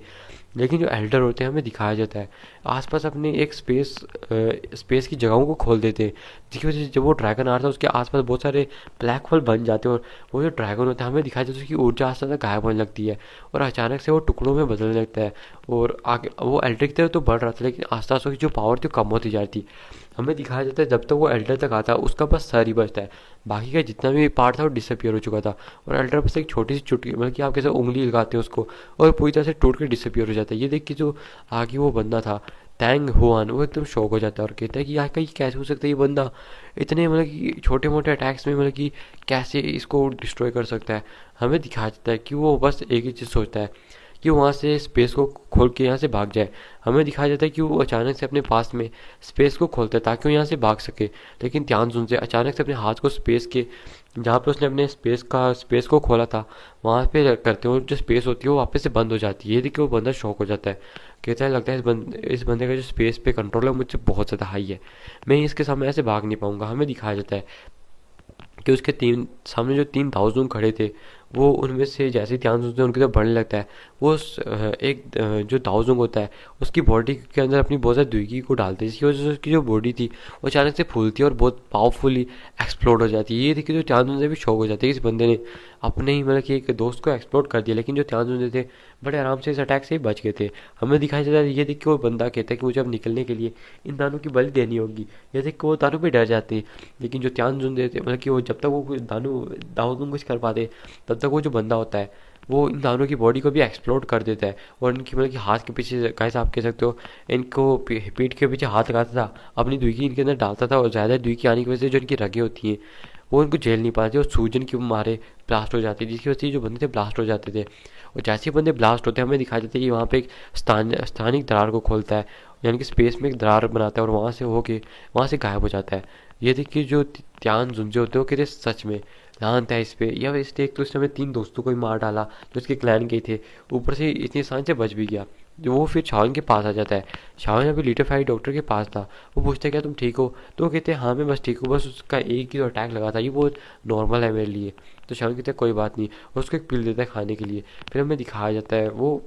लेकिन जो एल्डर होते हैं हमें दिखाया जाता है आसपास अपने एक स्पेस की जगहों को खोल देते हैं, जिसकी वजह से जब वो ड्रैगन आ रहा था उसके आसपास बहुत सारे ब्लैक होल बन जाते हैं, और वो जो ड्रैगन होता है हमें दिखाया जाता है उसकी ऊर्जा आस्ते आस्ते गायब होने लगती है, और अचानक अचानक से वो टुकड़ों में बदलने लगता है। और आगे वो एल्ड्रिक तो बढ़ रहा था, लेकिन आस्ते आस्ते उसकी जो पावर थी वो कम होती जा रही थी। हमें दिखाया जाता है जब तक वो एल्डर तक आता है उसका बस सर ही बचता है, बाकी का जितना भी पार्ट था वो डिसअपियर हो चुका था। और एल्डर बस एक छोटी सी चुटकी, मतलब कि आप कैसे उंगली लगाते हैं उसको, और पूरी तरह से टूट कर डिसअपियर हो जाता है। ये देख के जो आगे वो बंदा था टैंग हुआन, वो एकदम शॉक हो जाता है और कहता है कि यार कहीं कैसे हो सकता है ये बंदा इतने मतलब कि छोटे मोटे अटैक्स में मतलब कि कैसे इसको डिस्ट्रॉय कर सकता है। हमें दिखाया जाता है कि वो बस एक ही चीज़ सोचता है कि वो वहाँ से स्पेस को खोल के यहाँ से भाग जाए। हमें दिखाया जाता है कि वो अचानक से अपने पास में स्पेस को खोलता है ताकि वो यहाँ से भाग सके, लेकिन ध्यान सुन से अचानक से अपने हाथ को स्पेस के जहाँ पे उसने अपने स्पेस को खोला था वहाँ पे करते हुए जो स्पेस होती है वो वापस से बंद हो जाती है। ये देखिए वो बंदा शॉक हो जाता है, कहता है लगता है इस बंदे का जो स्पेस पे कंट्रोल है मुझसे बहुत ज़्यादा हाई है, मैं इसके सामने ऐसे भाग नहीं पाऊंगा। हमें दिखाया जाता है कि उसके तीन सामने जो 3 दाओजोंग खड़े थे वो उनमें से जैसे ही ध्यान से उनकी तरफ बढ़ने लगता है वो जो दाओजोंग होता है उसकी बॉडी के अंदर अपनी बहुत ज़्यादा दुर्गी को डालते हैं, जिसकी वजह से उसकी जो बॉडी थी वो अचानक से फूलती है और बहुत पावरफुली एक्सप्लोड हो जाती है। ये देखिए जो ध्यान से भी शौक हो जाती है, इस बंदे ने अपने ही मतलब कि एक दोस्त को एक्सप्लोड कर दिया, लेकिन जो ध्यान थे बड़े आराम से इस अटैक से ही बच गए थे। हमें दिखाई जाता है ये देख के वो बंदा कहता है कि मुझे अब निकलने के लिए इन दानों की बलि देनी होगी। ये देख के वो दानों पे डर जाते हैं, लेकिन जो त्यान जुन देते मतलब कि वो जब तक वो दानों कुछ कर पाते तब तक वो जो बंदा होता है वो इन दानों की बॉडी को भी एक्सप्लोड कर देता है। और इनकी मतलब कि हाथ के पीछे कैसे आप कह सकते हो इनको पीठ के पीछे हाथ लगाता था, अपनी दुई इनके अंदर डालता था, और ज़्यादा दुई आने की वजह से जो इनकी रगें होती हैं वो इनको झेल नहीं पाते और सूजन की मारे ब्लास्ट हो जाती है, जिसकी वजह से जो बंदे थे ब्लास्ट हो जाते थे। और जैसे ही बंदे ब्लास्ट होते हैं हमें दिखाई देता है कि वहाँ पे एक स्थानिक दरार को खोलता है, यानी कि स्पेस में एक दरार बनाता है और वहाँ से होके वहाँ से गायब हो जाता है। ये देखिए जो त्यान जुंजे होते हैं वो कहते सच में लानत है इस पे, या वैसे एक तो उसने अपने 3 दोस्तों को ही मार डाला जो उसके क्लैन के थे, ऊपर से इतनी आसान से बच भी गया। जो वो फिर शाओन के पास आ जाता है, शाओन अभी लिटिफाइड डॉक्टर के पास था, वो पूछता है क्या तुम ठीक हो, तो वो कहते हैं हाँ मैं बस ठीक हूँ, बस उसका एक ही तो अटैक लगा था, ये बहुत नॉर्मल है मेरे लिए। तो शाओन कहते हैं कोई बात नहीं, और उसको एक पिल देता है खाने के लिए। फिर हमें दिखाया जाता है वो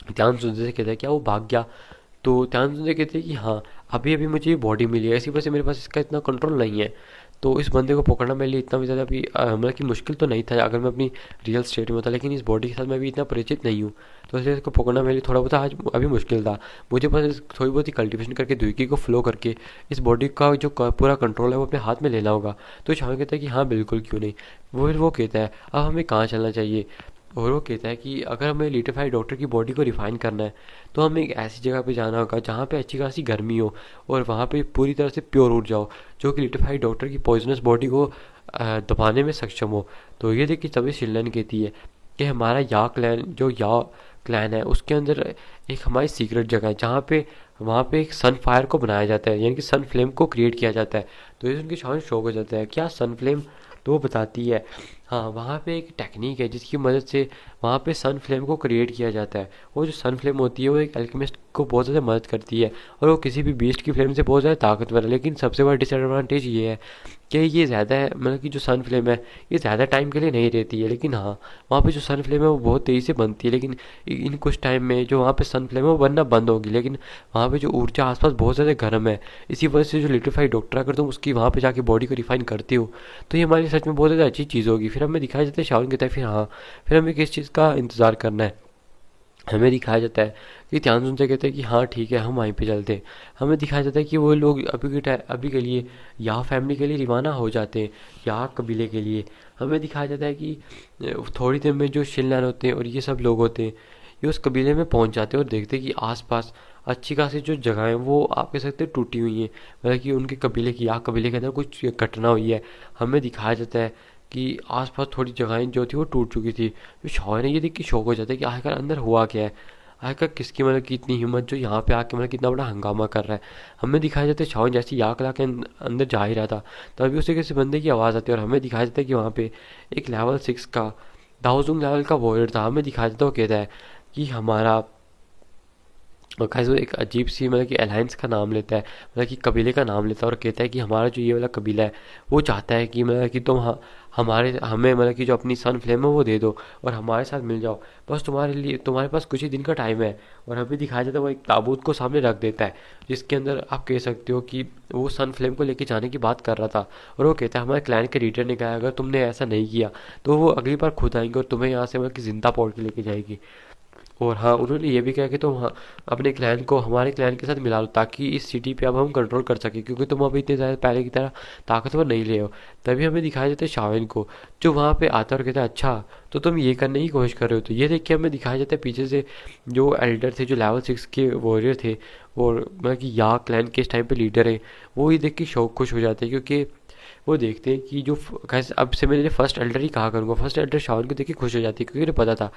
ध्यान सुनते से कहता है क्या वो भाग गया, तो ध्यान सुनते कहते हैं कि हाँ अभी अभी मुझे ये बॉडी मिली है, इसी वजह से मेरे पास इसका इतना कंट्रोल नहीं है। तो इस बंदे को पकड़ना मेरे लिए इतना भी ज़्यादा भी मतलब कि मुश्किल तो नहीं था अगर मैं अपनी रियल स्टेट में होता, लेकिन इस बॉडी के साथ मैं भी इतना परिचित नहीं हूँ, तो इसलिए इसको पकड़ना मेरे लिए थोड़ा बहुत आज अभी मुश्किल था। मुझे बस थोड़ी बहुत ही कल्टिवेशन करके दुर्गी को फ्लो करके इस बॉडी का जो पूरा कंट्रोल है वो अपने हाथ में लेना होगा। तो शामिल कहता है कि हाँ बिल्कुल क्यों नहीं। वो कहता है अब हमें कहाँ चलना चाहिए, और वो कहता है कि अगर हमें लिटिफाइड डॉक्टर की बॉडी को रिफाइन करना है तो हमें एक ऐसी जगह पे जाना होगा जहाँ पे अच्छी खासी गर्मी हो और वहाँ पे पूरी तरह से प्योर ऊर्जा हो जो कि लिटिफाइड डॉक्टर की पॉइजनस बॉडी को दबाने में सक्षम हो। तो ये देखिए तभी शिनलैन कहती है कि हमारा या क्लैन है उसके अंदर एक हमारी सीक्रेट जगह है जहाँ पे वहाँ पे एक सन फायर को बनाया जाता है, यानी कि सन फ्लेम को क्रिएट किया जाता है। तो ये उनके शान शौक हो जाता है क्या सन फ्लेम, तो वो बताती है हाँ वहाँ पे एक टेक्निक है जिसकी मदद से वहाँ पे सन फ्लेम को क्रिएट किया जाता है। वो जो सन फ्लेम होती है वो एक अल्केमिस्ट को बहुत ज़्यादा मदद करती है और वो किसी भी बीस्ट की फ्लेम से बहुत ज़्यादा ताकतवर है, लेकिन सबसे बड़ा डिसएडवांटेज ये है कि ये ज़्यादा है मतलब कि जो सन फ्लेम है ये ज़्यादा टाइम के लिए नहीं रहती है, लेकिन हाँ वहाँ पे जो सन फ्लेम है वो बहुत तेज़ी से बनती है, लेकिन इन कुछ टाइम में जो वहाँ पे सन फ्लेम है वो बनना बंद होगी। लेकिन वहाँ पे जो ऊर्जा आसपास बहुत ज़्यादा गर्म है, इसी वजह से जो लिटिफाइड डॉक्टर अगर तुम उसकी वहाँ पे जाके बॉडी को रिफाइन करते हो तो ये हमारे सच में बहुत ज़्यादा अच्छी चीज़ होगी। फिर हमें दिखाया जाता है शाओन कहता है फिर हाँ फिर हमें किस चीज़ का इंतज़ार करना है। हमें दिखाया जाता है कि ध्यान सुनते कहते हैं कि हाँ ठीक है हम वहीं पे चलते हैं। हमें दिखाया जाता है कि वो लोग अभी के लिए या फैमिली के लिए रवाना हो जाते हैं या कबीले के लिए। हमें दिखाया जाता है कि थोड़ी देर में जो शिनलैन होते हैं और ये सब लोग होते हैं ये उस कबीले में पहुंच जाते हैं और देखते हैं कि आसपास अच्छी खासी जो जगह है वो आप कह सकते हैं टूटी हुई हैं, मतलब कि उनके कबीले की या कबीले के अंदर कुछ घटना हुई है। हमें दिखाया जाता है कि आसपास थोड़ी जगहें जो थी वो टूट चुकी थी। जो शौर है ये देख के शौक हो जाता है कि आखिर अंदर हुआ क्या है, आखिर किसकी मतलब कि इतनी हिम्मत जो यहाँ पे आके मतलब कितना बड़ा हंगामा कर रहा है। हमें दिखाया जाता है शौर जैसे याक ला के अंदर जा ही रहा था तभी उसे किसी बंदे की आवाज़ आती है और हमें दिखाया जाता है कि वहाँ पे एक लेवल 6 का दाओजुंग लेवल का वॉरियर था। हमें दिखाया जाता है वो कहता है कि हमारा और खैर वो एक अजीब सी मतलब कि अलायंस का नाम लेता है, मतलब कि कबीले का नाम लेता है और कहता है कि हमारा जो ये वाला कबीला है वो चाहता है कि मतलब कि तुम हमारे हमें मतलब कि जो अपनी सन फ्लेम है वो दे दो और हमारे साथ मिल जाओ। बस तुम्हारे लिए तुम्हारे पास कुछ ही दिन का टाइम है। और हमें दिखाया जाता है वो एक ताबूत को सामने रख देता है, जिसके अंदर आप कह सकते हो कि वो सन फ्लेम को लेके जाने की बात कर रहा था। और वो कहता है हमारे क्लैन के लीडर ने कहा अगर तुमने ऐसा नहीं किया तो वो अगली बार खुद आएंगे और तुम्हें यहाँ से मतलब कि जिंदा पकड़ के लेके जाएगी। और हाँ, उन्होंने ये भी कहा कि तुम हाँ अपने क्लैन को हमारे क्लैन के साथ मिला लो ताकि इस सिटी पे अब हम कंट्रोल कर सकें, क्योंकि तुम अभी इतने ज़्यादा पहले की तरह ताकतवर नहीं रहे हो। तभी हमें दिखाया जाता है शाविन को, जो वहाँ पे आता है और कहता है अच्छा तो तुम ये करने की कोशिश कर रहे हो। तो ये देख के हमें दिखाया जाता है पीछे से जो एल्डर थे, जो लेवल 6 के वॉरियर थे और मतलब कि या क्लैन के इस टाइम पे लीडर है, वो ये देख के शौक खुश हो जाते हैं, क्योंकि वो देखते हैं कि जो कैसे अब से मैं फर्स्ट एल्डर ही कहा करूँगा, फर्स्ट एल्डर शावन को देख के खुश हो जाती है, क्योंकि उन्हें पता था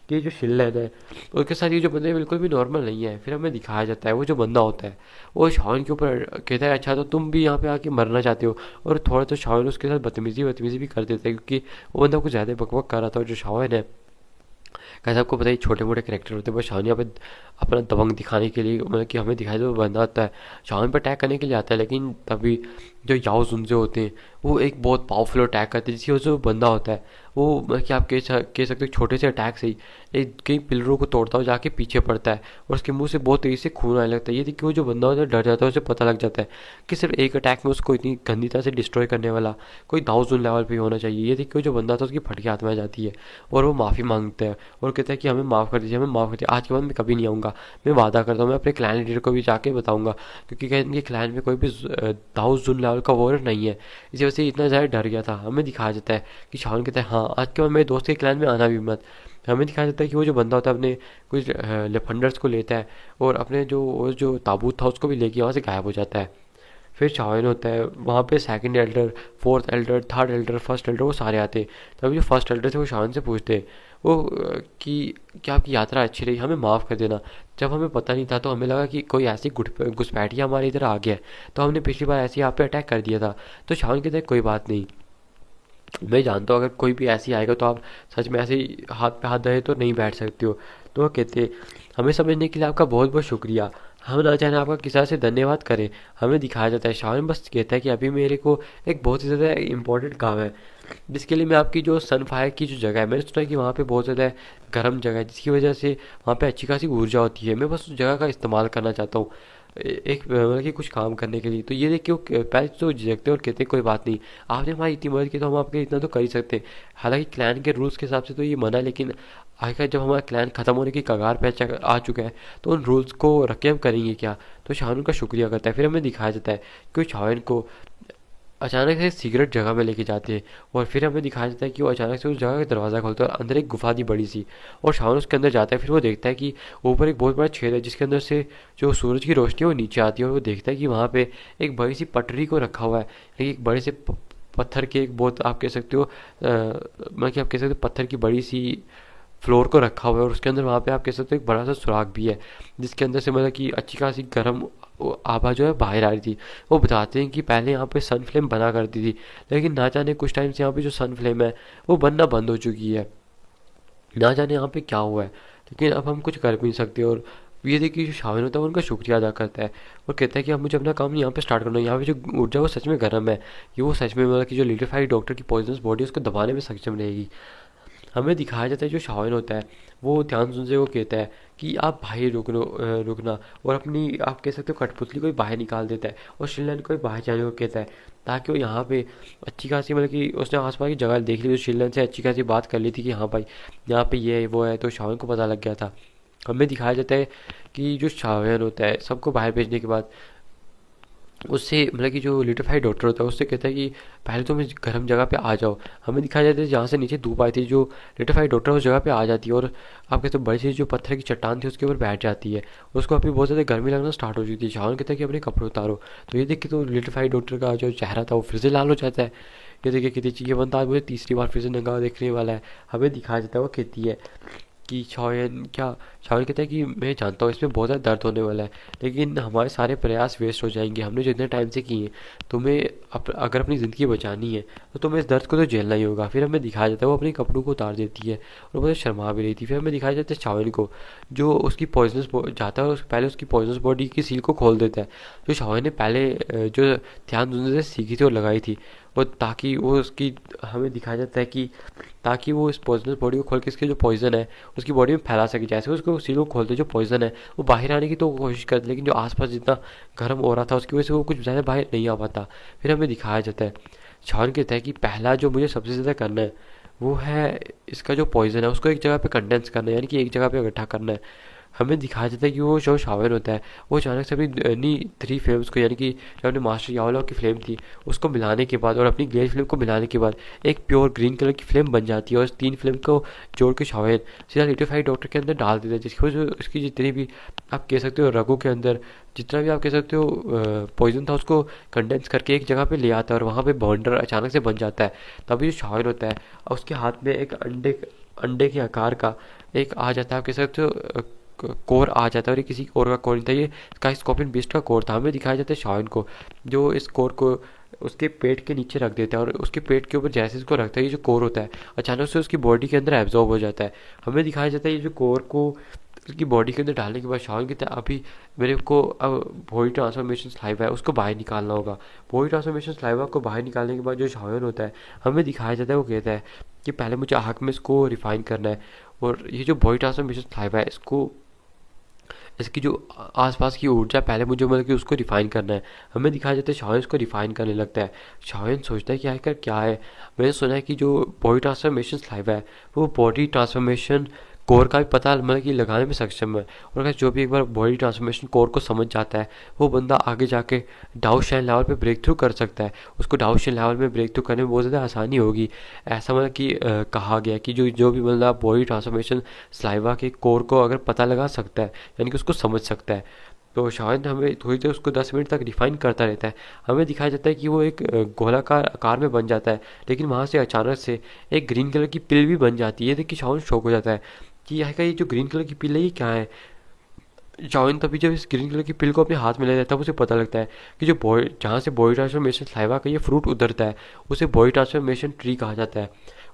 कि ये जो शिनलैन है उसके साथ ये जो बंदे बिल्कुल भी नॉर्मल नहीं है। फिर हमें दिखाया जाता है वो जो बंदा होता है वो शावन के ऊपर कहता है अच्छा तो तुम भी यहाँ पे आके मरना चाहते हो। और थोड़ा तो शावन उसके साथ बदतमीजी बदतमीजी भी कर देता है, क्योंकि वो बंदा कुछ ज़्यादा बकबक कर रहा था। और जो शावन है कैसे आपको पता है छोटे मोटे कैरेक्टर होते हैं, बस शावन यहाँ पे अपना दबंग दिखाने के लिए मतलब कि हमें दिखाई दे वो बंदा आता है शावन पर अटैक करने के लिए आता है। लेकिन तभी जो याओ जुनजे होते हैं वो एक बहुत पावरफुल अटैक करते हैं, जिसकी वजह से वो बंदा होता है वो मतलब कि आप कह सकते हो छोटे से अटैक से ही एक कई पिलरों को तोड़ता हो जाके पीछे पड़ता है और उसके मुंह से बहुत तेज़ी से खून आने लगता है। ये देखिए वो जो बंदा होता है डर जाता है, उसे पता लग जाता है कि सिर्फ एक अटैक में उसको इतनी गंदी तरह से डिस्ट्रॉय करने वाला कोई दाऊजुन लेवल पे होना चाहिए। ये देखिए वो जो बंदा था उसकी फटके हाथ में आ जाती है और वो माफ़ी मांगता है और कहता है कि हमें माफ़ कर दीजिए, हमें माफ़ कर दीजिए, आज के बाद मैं कभी नहीं आऊँगा। मैं वादा करता हूँ मैं अपने क्लैन लीडर को भी जाके बताऊँगा, क्योंकि क्या इनके क्लैन में कोई भी दाऊजुन लेवल का वॉरियर नहीं है। इसी वजह से इतना ज़्यादा डर गया था। हमें दिखाया जाता है कि शावन कहता है हाँ आज के बाद मेरे दोस्त के क्लैन में आना भी मत। हमें दिखाया जाता है कि वो जो बंदा होता है अपने कुछ लेफंडर्स को लेता है और अपने जो ताबूत था उसको भी लेके वहाँ से गायब हो जाता है। फिर शाओन होता है वहाँ पे second Elder, fourth Elder, third Elder, first Elder वो सारे आते हैं। तभी जो फर्स्ट एल्डर थे वो शाओन से पूछते हैं वो कि क्या आपकी यात्रा अच्छी रही, हमें माफ़ कर देना। जब हमें पता नहीं था तो हमें लगा कि कोई ऐसी घुसपैठिया हमारे इधर आ गया है, तो हमने पिछली बार ऐसे ही आप पे अटैक कर दिया था। तो शाओन कहते हैं कोई बात नहीं, मैं जानता हूँ अगर कोई भी ऐसे ही आएगा तो आप सच में ऐसे ही हाथ पे हाथ धरे तो नहीं बैठ सकते हो। तो वो कहते हमें समझने के लिए आपका बहुत बहुत शुक्रिया, हम ना जाने आपका किस तरह से धन्यवाद करें। हमें दिखाया जाता है शावन बस कहता है कि अभी मेरे को एक बहुत ही ज़्यादा इम्पोर्टेंट काम है, जिसके लिए मैं आपकी जो सनफायर की जो जगह है मैंने सुना है कि वहाँ पे बहुत ज़्यादा गर्म जगह है, जिसकी वजह से वहाँ पे अच्छी खासी ऊर्जा होती है। मैं बस उस जगह का इस्तेमाल करना चाहता हूँ एक मतलब कि कुछ काम करने के लिए। तो ये देख के वो पहले तो झिझकते हैं और कहते हैं कोई बात नहीं, आपने हमारी इतनी मदद की तो हम आपके इतना तो कर ही सकते हैं। हालांकि क्लैन के रूल्स के हिसाब से तो ये मना है, लेकिन आखिर जब हमारा क्लैन ख़त्म होने की कगार पे आ चुका है तो उन रूल्स को रख के हम करेंगे क्या। तो शाहरुख का शुक्रिया करता है। फिर हमें दिखाया जाता है कि शाहरुख को अचानक से सीक्रेट जगह में लेके जाते हैं और फिर हमें दिखाया जाता है कि वो अचानक से उस जगह का दरवाज़ा खोलता है और अंदर एक गुफा थी बड़ी सी, और शावन उसके अंदर जाता है। फिर वो देखता है कि ऊपर एक बहुत बड़ा छेद है जिसके अंदर से जो सूरज की रोशनी है वो नीचे आती है, और वो देखता है कि वहाँ पे एक बड़ी सी पटरी को रखा हुआ है, एक बड़े से पत्थर के एक बहुत आप कह सकते हो मतलब कि आप कह सकते हो पत्थर की बड़ी सी फ्लोर को रखा हुआ है, और उसके अंदर वहाँ पे आप कह सकते हो एक बड़ा सा सुराख भी है, जिसके अंदर से मतलब कि अच्छी खासी गर्म आभा जो है बाहर आ रही थी। वो बताते हैं कि पहले यहाँ पे सन फ्लेम बना करती थी, लेकिन ना जाने कुछ टाइम से यहाँ पे जो सन फ्लेम है वो बनना बंद हो चुकी है। ना जाने यहाँ पे क्या हुआ है, लेकिन अब हम कुछ कर भी नहीं सकते। और ये देखिए जो शामिल होता है वो उनका शुक्रिया अदा करता है और कहता है कि अब मुझे अपना काम यहाँ पे स्टार्ट करना है। यहाँ पे जो ऊर्जा वो सच में गर्म है, ये वो सच में मतलब कि जो लिटिफाइड डॉक्टर की पॉइजनस बॉडी है उसको दबाने में सक्षम रहेगी। हमें दिखाया जाता है जो शाओन होता है वो ध्यान सुनते वो कहता है कि आप भाई रुकना, और अपनी आप कह सकते हो कठपुतली को भी बाहर निकाल देता है और शिनलैन को भी बाहर जाने को कहता है, ताकि वो यहाँ पे अच्छी खासी मतलब कि उसने आसपास की जगह देख ली तो शिनलैन से अच्छी खासी बात कर ली थी कि हाँ भाई यहाँ पे ये है वो है, तो शाओन को पता लग गया था। हमें दिखाया जाता है कि जो शाओन होता है सबको बाहर भेजने के बाद उससे मतलब कि जो लिटिफाइड डॉक्टर होता है उससे कहता है कि पहले तो मैं गर्म जगह पे आ जाओ। हमें दिखाया जाता है जहाँ से नीचे धूप आई थी जो लिटिफाइड डॉक्टर उस जगह पे आ जाती है और आप कहते हो बड़ी सी जो पत्थर की चट्टान थी उसके ऊपर बैठ जाती है। उसको अभी बहुत ज़्यादा गर्मी लगना स्टार्ट हो चुकी थी। शावन कहता है कि अपने कपड़े उतारो, तो ये देख के तो लिटिफाइड डॉक्टर का जो चेहरा था वो फिर से लाल हो जाता है। ये देखिए कहती ये बंदा आज मुझे तीसरी बार फिर से नंगा देखने वाला है। हमें दिखाया जाता है वो कहती है कि शाओन कहता है कि मैं जानता हूँ इसमें बहुत ज़्यादा दर्द होने वाला है, लेकिन हमारे सारे प्रयास वेस्ट हो जाएंगे, हमने जो इतने टाइम से किए हैं। तुम्हें अगर अपनी ज़िंदगी बचानी है तो तुम्हें इस दर्द को तो झेलना ही होगा। फिर हमें दिखाया जाता है वो अपने कपड़ों को उतार देती है और बहुत शर्मा भी रही थी। फिर हमें दिखाया जाता है शाओन को, जो उसकी पॉइजनस जाता है और पहले उसकी पॉइजनस बॉडी की सील को खोल देता है, जो शाओन ने पहले जो ध्यान धुंधे से सीखी थी और लगाई थी, वो ताकि वो उसकी हमें दिखाया जाता है कि ताकि वो इस पॉइजनस बॉडी को खोल के इसके जो पॉइजन है उसकी बॉडी में फैला सके। जैसे उसको सील को खोलते जो पॉइजन है वो बाहर आने की तो कोशिश करते, लेकिन जो आसपास जितना गर्म हो रहा था उसकी वजह से वो कुछ ज़्यादा बाहर नहीं आ पाता। फिर हमें दिखाया जाता है, शान कहता है कि पहला जो मुझे सबसे ज़्यादा करना है वो है इसका जो पॉइजन है उसको एक जगह पे कंडेंस करना है, यानी कि एक जगह पे इकट्ठा करना है। हमें दिखाया जाता है कि वो जो शावन होता है वो अचानक से अपनी 3 फ्लेम्स को, यानी कि जो अपने मास्टर यावला की फ्लेम थी उसको मिलाने के बाद और अपनी ग्लेज फ्लेम को मिलाने के बाद एक प्योर ग्रीन कलर की फ्लेम बन जाती है, और इस 3 फ्लेम को जोड़ के शावन सीधा लिटिफाइड डॉक्टर के अंदर डाल देता है, जिसकी वजह से उसकी जितनी भी आप कह सकते हो रगों के अंदर जितना भी आप कह सकते हो पॉइजन था उसको कंडेंस करके एक जगह पे ले आता है और वहाँ पे बॉन्डर अचानक से बन जाता है। तभी जो शावन होता है उसके हाथ में एक अंडे के आकार का एक आ जाता है, आप कह सकते हो कोर आ जाता है, और ये किसी और का कोर नहीं था, ये स्काई स्कॉर्पियन बीस्ट का कोर था। हमें दिखाया जाता है शावन को जो इस कोर को उसके पेट के नीचे रख देता है, और उसके पेट के ऊपर जैसे इसको रखता है ये जो कोर होता है अचानक से उसकी बॉडी के अंदर एब्जॉर्ब हो जाता है। हमें दिखाया जाता है ये जो कोर को उसकी बॉडी के अंदर डालने के बाद शावन कहता है अभी मेरे को अब बॉडी ट्रांसफॉर्मेशन स्लाइवा है उसको बाहर निकालना होगा। बॉडी ट्रांसफॉर्मेशन स्लाइवा को बाहर निकालने के बाद जो शावन होता है हमें दिखाया जाता है वो कहता है कि पहले मुझे आँख में इसको रिफाइन करना है, और ये जो बॉडी ट्रांसफॉर्मेशन स्लाइवा है इसकी जो आसपास की ऊर्जा पहले मुझे मतलब कि उसको रिफाइन करना है। हमें दिखाया जाता है शावन इसको रिफाइन करने लगता है। शावन सोचता है कि आखिर क्या है, मैंने सुना है कि जो बॉडी ट्रांसफॉर्मेशन स्लाइवा है वो बॉडी ट्रांसफॉर्मेशन कोर का भी पता मतलब कि लगाने में सक्षम है, और अगर जो भी एक बार बॉडी ट्रांसफॉर्मेशन कोर को समझ जाता है वो बंदा आगे जाके डाउ शाइन लेवल पे ब्रेक थ्रू कर सकता है, उसको डाउ शाइन लेवल में ब्रेक थ्रू करने में बहुत ज़्यादा आसानी होगी। ऐसा मतलब कि कहा गया कि जो जो भी मतलब बॉडी ट्रांसफॉर्मेशन स्लाइवा के कोर को अगर पता लगा सकता है यानी कि उसको समझ सकता है, तो शायद हमें थोड़ी देर उसको 10 मिनट तक रिफाइन करता रहता है। हमें दिखाया जाता है कि वो एक गोलाकार आकार में बन जाता है, लेकिन वहाँ से अचानक से एक ग्रीन कलर की पिल भी बन जाती है। देख के शावन शौक हो जाता है कि यह का ये जो ग्रीन कलर की पिल है ये क्या है। शावन तभी जब इस ग्रीन कलर की पिल को अपने हाथ में ले लेता है उसे पता लगता है कि जो बॉडी जहाँ से बॉडी ट्रांसफॉर्मेशन स्लाइवा का ये फ्रूट उतरता है उसे बॉडी ट्रांसफॉर्मेशन ट्री कहा जाता है।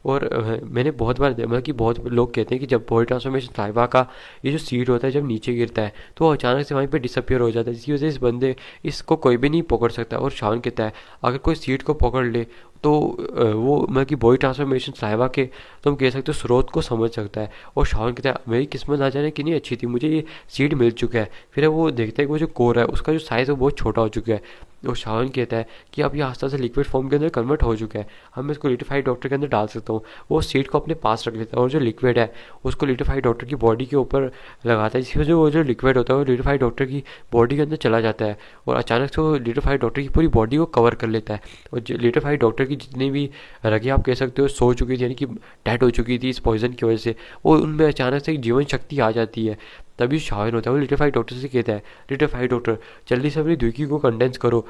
और मैंने बहुत बार मतलब कि बहुत लोग कहते हैं कि जब बॉडी ट्रांसफॉर्मेशन स्लाइवा का ये जो सीड होता है जब नीचे गिरता है तो वो अचानक से वहीं पे डिसअपियर हो जाता है, जिसकी वजह से इस बंदे इसको कोई भी नहीं पकड़ सकता। और शावन कहता है अगर कोई सीड को पकड़ ले तो वो मतलब कि बॉडी ट्रांसफॉर्मेशन स्लाइवा के तुम कह सकते हो स्रोत को समझ सकता है। और शावन कहता है मेरी किस्मत ना जाने कितनी अच्छी थी, मुझे ये सीड मिल चुका है। फिर वो देखता है कि वो जो कोर है उसका जो साइज़ है वो बहुत छोटा हो चुका है। और शावन कहता है कि अब ये आस्ते आस्ते लिक्विड फॉर्म के अंदर कन्वर्ट हो चुका है, हम इसको लिटिफाइड डॉक्टर के अंदर डाल सकता हूँ। वो सीड को अपने पास रख लेता है और जो लिक्विड है उसको लिटिफाइड डॉक्टर की बॉडी के ऊपर लगाता है, जिसकी वजह से वो जो लिक्विड होता है वो लिटिफाइड डॉक्टर की बॉडी के अंदर चला जाता है और अचानक से वो लिटिफाइड डॉक्टर की पूरी बॉडी को कवर कर लेता है। और लिटिफाइड डॉक्टर की जितनी भी रगे आप कह सकते हो सो चुकी थी यानी कि डेड हो चुकी थी इस पॉइजन की वजह से, वो उनमें अचानक से एक जीवन शक्ति आ जाती है। तभी शावन होता है वो लिटिफाइड डॉक्टर से कहता है लिटिफाइड डॉक्टर जल्दी से अपनी दुखी को कंडेंस करो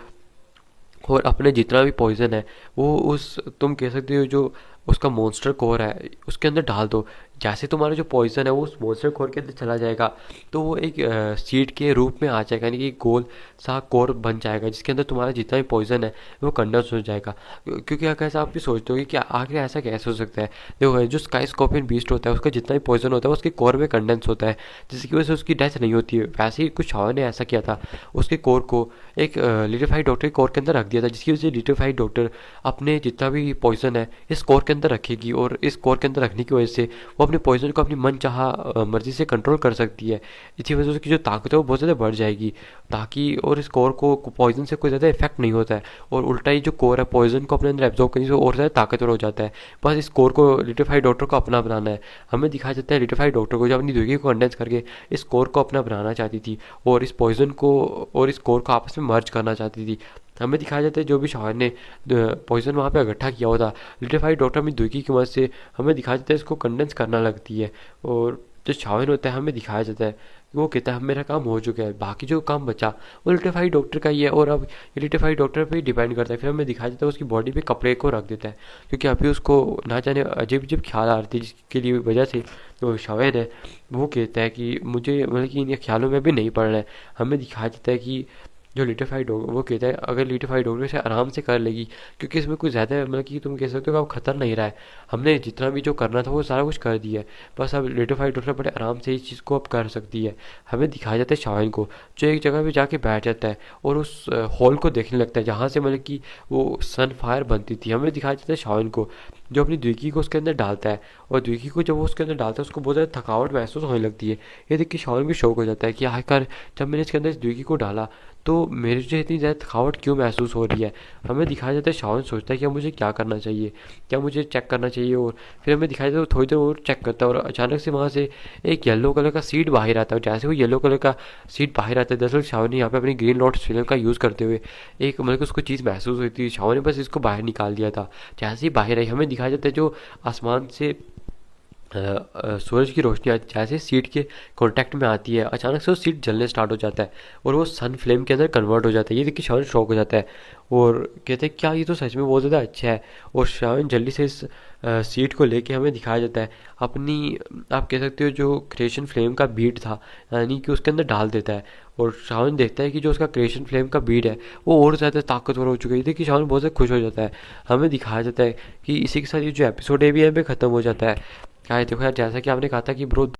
और अपने जितना भी पॉइजन है वो उस तुम कह सकते हो जो उसका मॉन्स्टर कोर है उसके अंदर डाल दो। जैसे तुम्हारा जो पॉइजन है वो उस मॉन्स्टर कोर के अंदर चला जाएगा तो वो एक सीड के रूप में आ जाएगा, यानी कि गोल सा कोर बन जाएगा जिसके अंदर तुम्हारा जितना भी पॉइजन है वो कंडेंस हो जाएगा। क्योंकि अगर ऐसा आप भी सोचते हो कि क्या आखिर ऐसा कैसे हो सकता है, देखो जो स्काई स्कॉर्पियन बीस्ट होता है उसका जितना भी पॉइजन होता है उसके कोर में कंडेंस होता है जिसकी वजह से उसकी डेथ नहीं होती है। वैसे ही कुछ शावन ने ऐसा किया था, उसके कोर को एक लिटिफाइड डॉक्टर के कोर के अंदर रख दिया था, जिसकी वजह से लिटिफाइड डॉक्टर अपने जितना भी पॉइजन है इस कोर के अंदर रखेगी और इस कोर के अंदर रखने की वजह से वो अपने पॉइजन को अपनी मन चाहा मर्जी से कंट्रोल कर सकती है। इसी वजह से उसकी जो ताकत है वो बहुत ज़्यादा बढ़ जाएगी ताकि, और इस कोर को पॉइजन से कोई ज़्यादा इफेक्ट नहीं होता है और उल्टा ही जो कोर है पॉइजन को अपने अंदर एब्जॉर्ब करने से और ज़्यादा ताकतवर हो जाता है। बस इस कोर को लिटिफाइड डॉक्टर को अपना बनाना है। हमें दिखाया जाता है लिटिफाइड डॉक्टर को जो अपनी दुर्गी को कंडेंस करके इस कोर को अपना बनाना चाहती थी और इस पॉइजन को और इस कोर को आपस में मर्ज करना चाहती थी। हमें दिखाया जाता है जो भी शावन ने पॉइजन वहाँ पे इकट्ठा किया हुआ था लिटिफाइड डॉक्टर अपनी दुर्गी की मदद से हमें दिखाया जाता है इसको कंडेंस करना लगती है और जो शाओन होता है हमें दिखाया जाता है कि वो कहता है "अब मेरा काम हो चुका है, बाकी जो काम बचा वो लिटिफाइड डॉक्टर का ही है और अब ये लिटिफाइड डॉक्टर पे ही डिपेंड करता है"। फिर हमें दिखाया जाता है उसकी बॉडी पे कपड़े को रख देता है क्योंकि अभी उसको ना जाने अजीब अजीब ख्याल आ रहे थे जिसके लिए वजह से जो शाओन है वो कहता है कि मुझे मतलब कि इन ख्यालों में भी नहीं पड़ना है। हमें दिखाया जाता है कि जो लिटिफाइड होगा वो कहता है अगर लिटिफाइड होगा इसे आराम से कर लेगी क्योंकि इसमें कुछ ज़्यादा मतलब कि तुम कह सकते हो कि अब खतर नहीं रहा है, हमने जितना भी जो करना था वो सारा कुछ कर दिया है, बस अब लिटिफाइड डॉक्टर बड़े आराम से इस चीज़ को अब कर सकती है। हमें दिखाया जाता है शाओन को जो एक जगह पे जाके बैठ जाता है और उस हॉल को देखने लगता है जहाँ से मतलब कि वो सन फायर बनती थी। हमें दिखाया जाता है शाओन को जो अपनी द्विकी को उसके अंदर डालता है और द्विकी को जब वो उसके अंदर डालता है उसको बहुत ज़्यादा थकावट महसूस होने लगती है। ये देख के शाओन भी शौक हो जाता है कि आखिरकार जब मैंने इसके अंदर इस द्विकी को डाला तो मेरे जो इतनी ज़्यादा थकावट क्यों महसूस हो रही है। हमें दिखाया जाता है शाओन सोचता है कि अब मुझे क्या करना चाहिए, क्या मुझे चेक करना चाहिए और फिर हमें दिखाया जाता है वो थोड़ी देर और चेक करता है और अचानक से वहाँ से एक येलो कलर का सीड बाहर आता है। जैसे वो येलो कलर का सीड बाहर आता है दरअसल शाओन ने यहाँ पे अपनी ग्रीन लॉर्ड स्पिनर का यूज़ करते हुए एक मतलब कि उसको चीज़ महसूस हुई थी, शाओन ने बस इसको बाहर निकाल दिया था। जैसे ही बाहर आई हमें दिखाया जाता है जो आसमान से सूरज की रोशनी जैसे सीट के कांटेक्ट में आती है अचानक से वो सीट जलने स्टार्ट हो जाता है और वो सन फ्लेम के अंदर कन्वर्ट हो जाता है। ये देख के शाओन शॉक हो जाता है और कहते हैं क्या ये तो सच में बहुत ज़्यादा अच्छा है। और शाओन जल्दी से इस सीट को लेके हमें दिखाया जाता है अपनी आप कह सकते हो जो क्रिएशन फ्लेम का बीट था यानी कि उसके अंदर डाल देता है और शाओन देखता है कि जो उसका क्रिएशन फ्लेम का बीट है वो और ज़्यादा ताकतवर हो चुका है। देखिए शाओन बहुत ज़्यादा खुश हो जाता है। हमें दिखाया जाता है कि इसी के साथ ये जो एपिसोड है भी यहाँ पे ख़त्म हो जाता है। क्या है देखो यार जैसा कि आपने कहा था कि ब्रो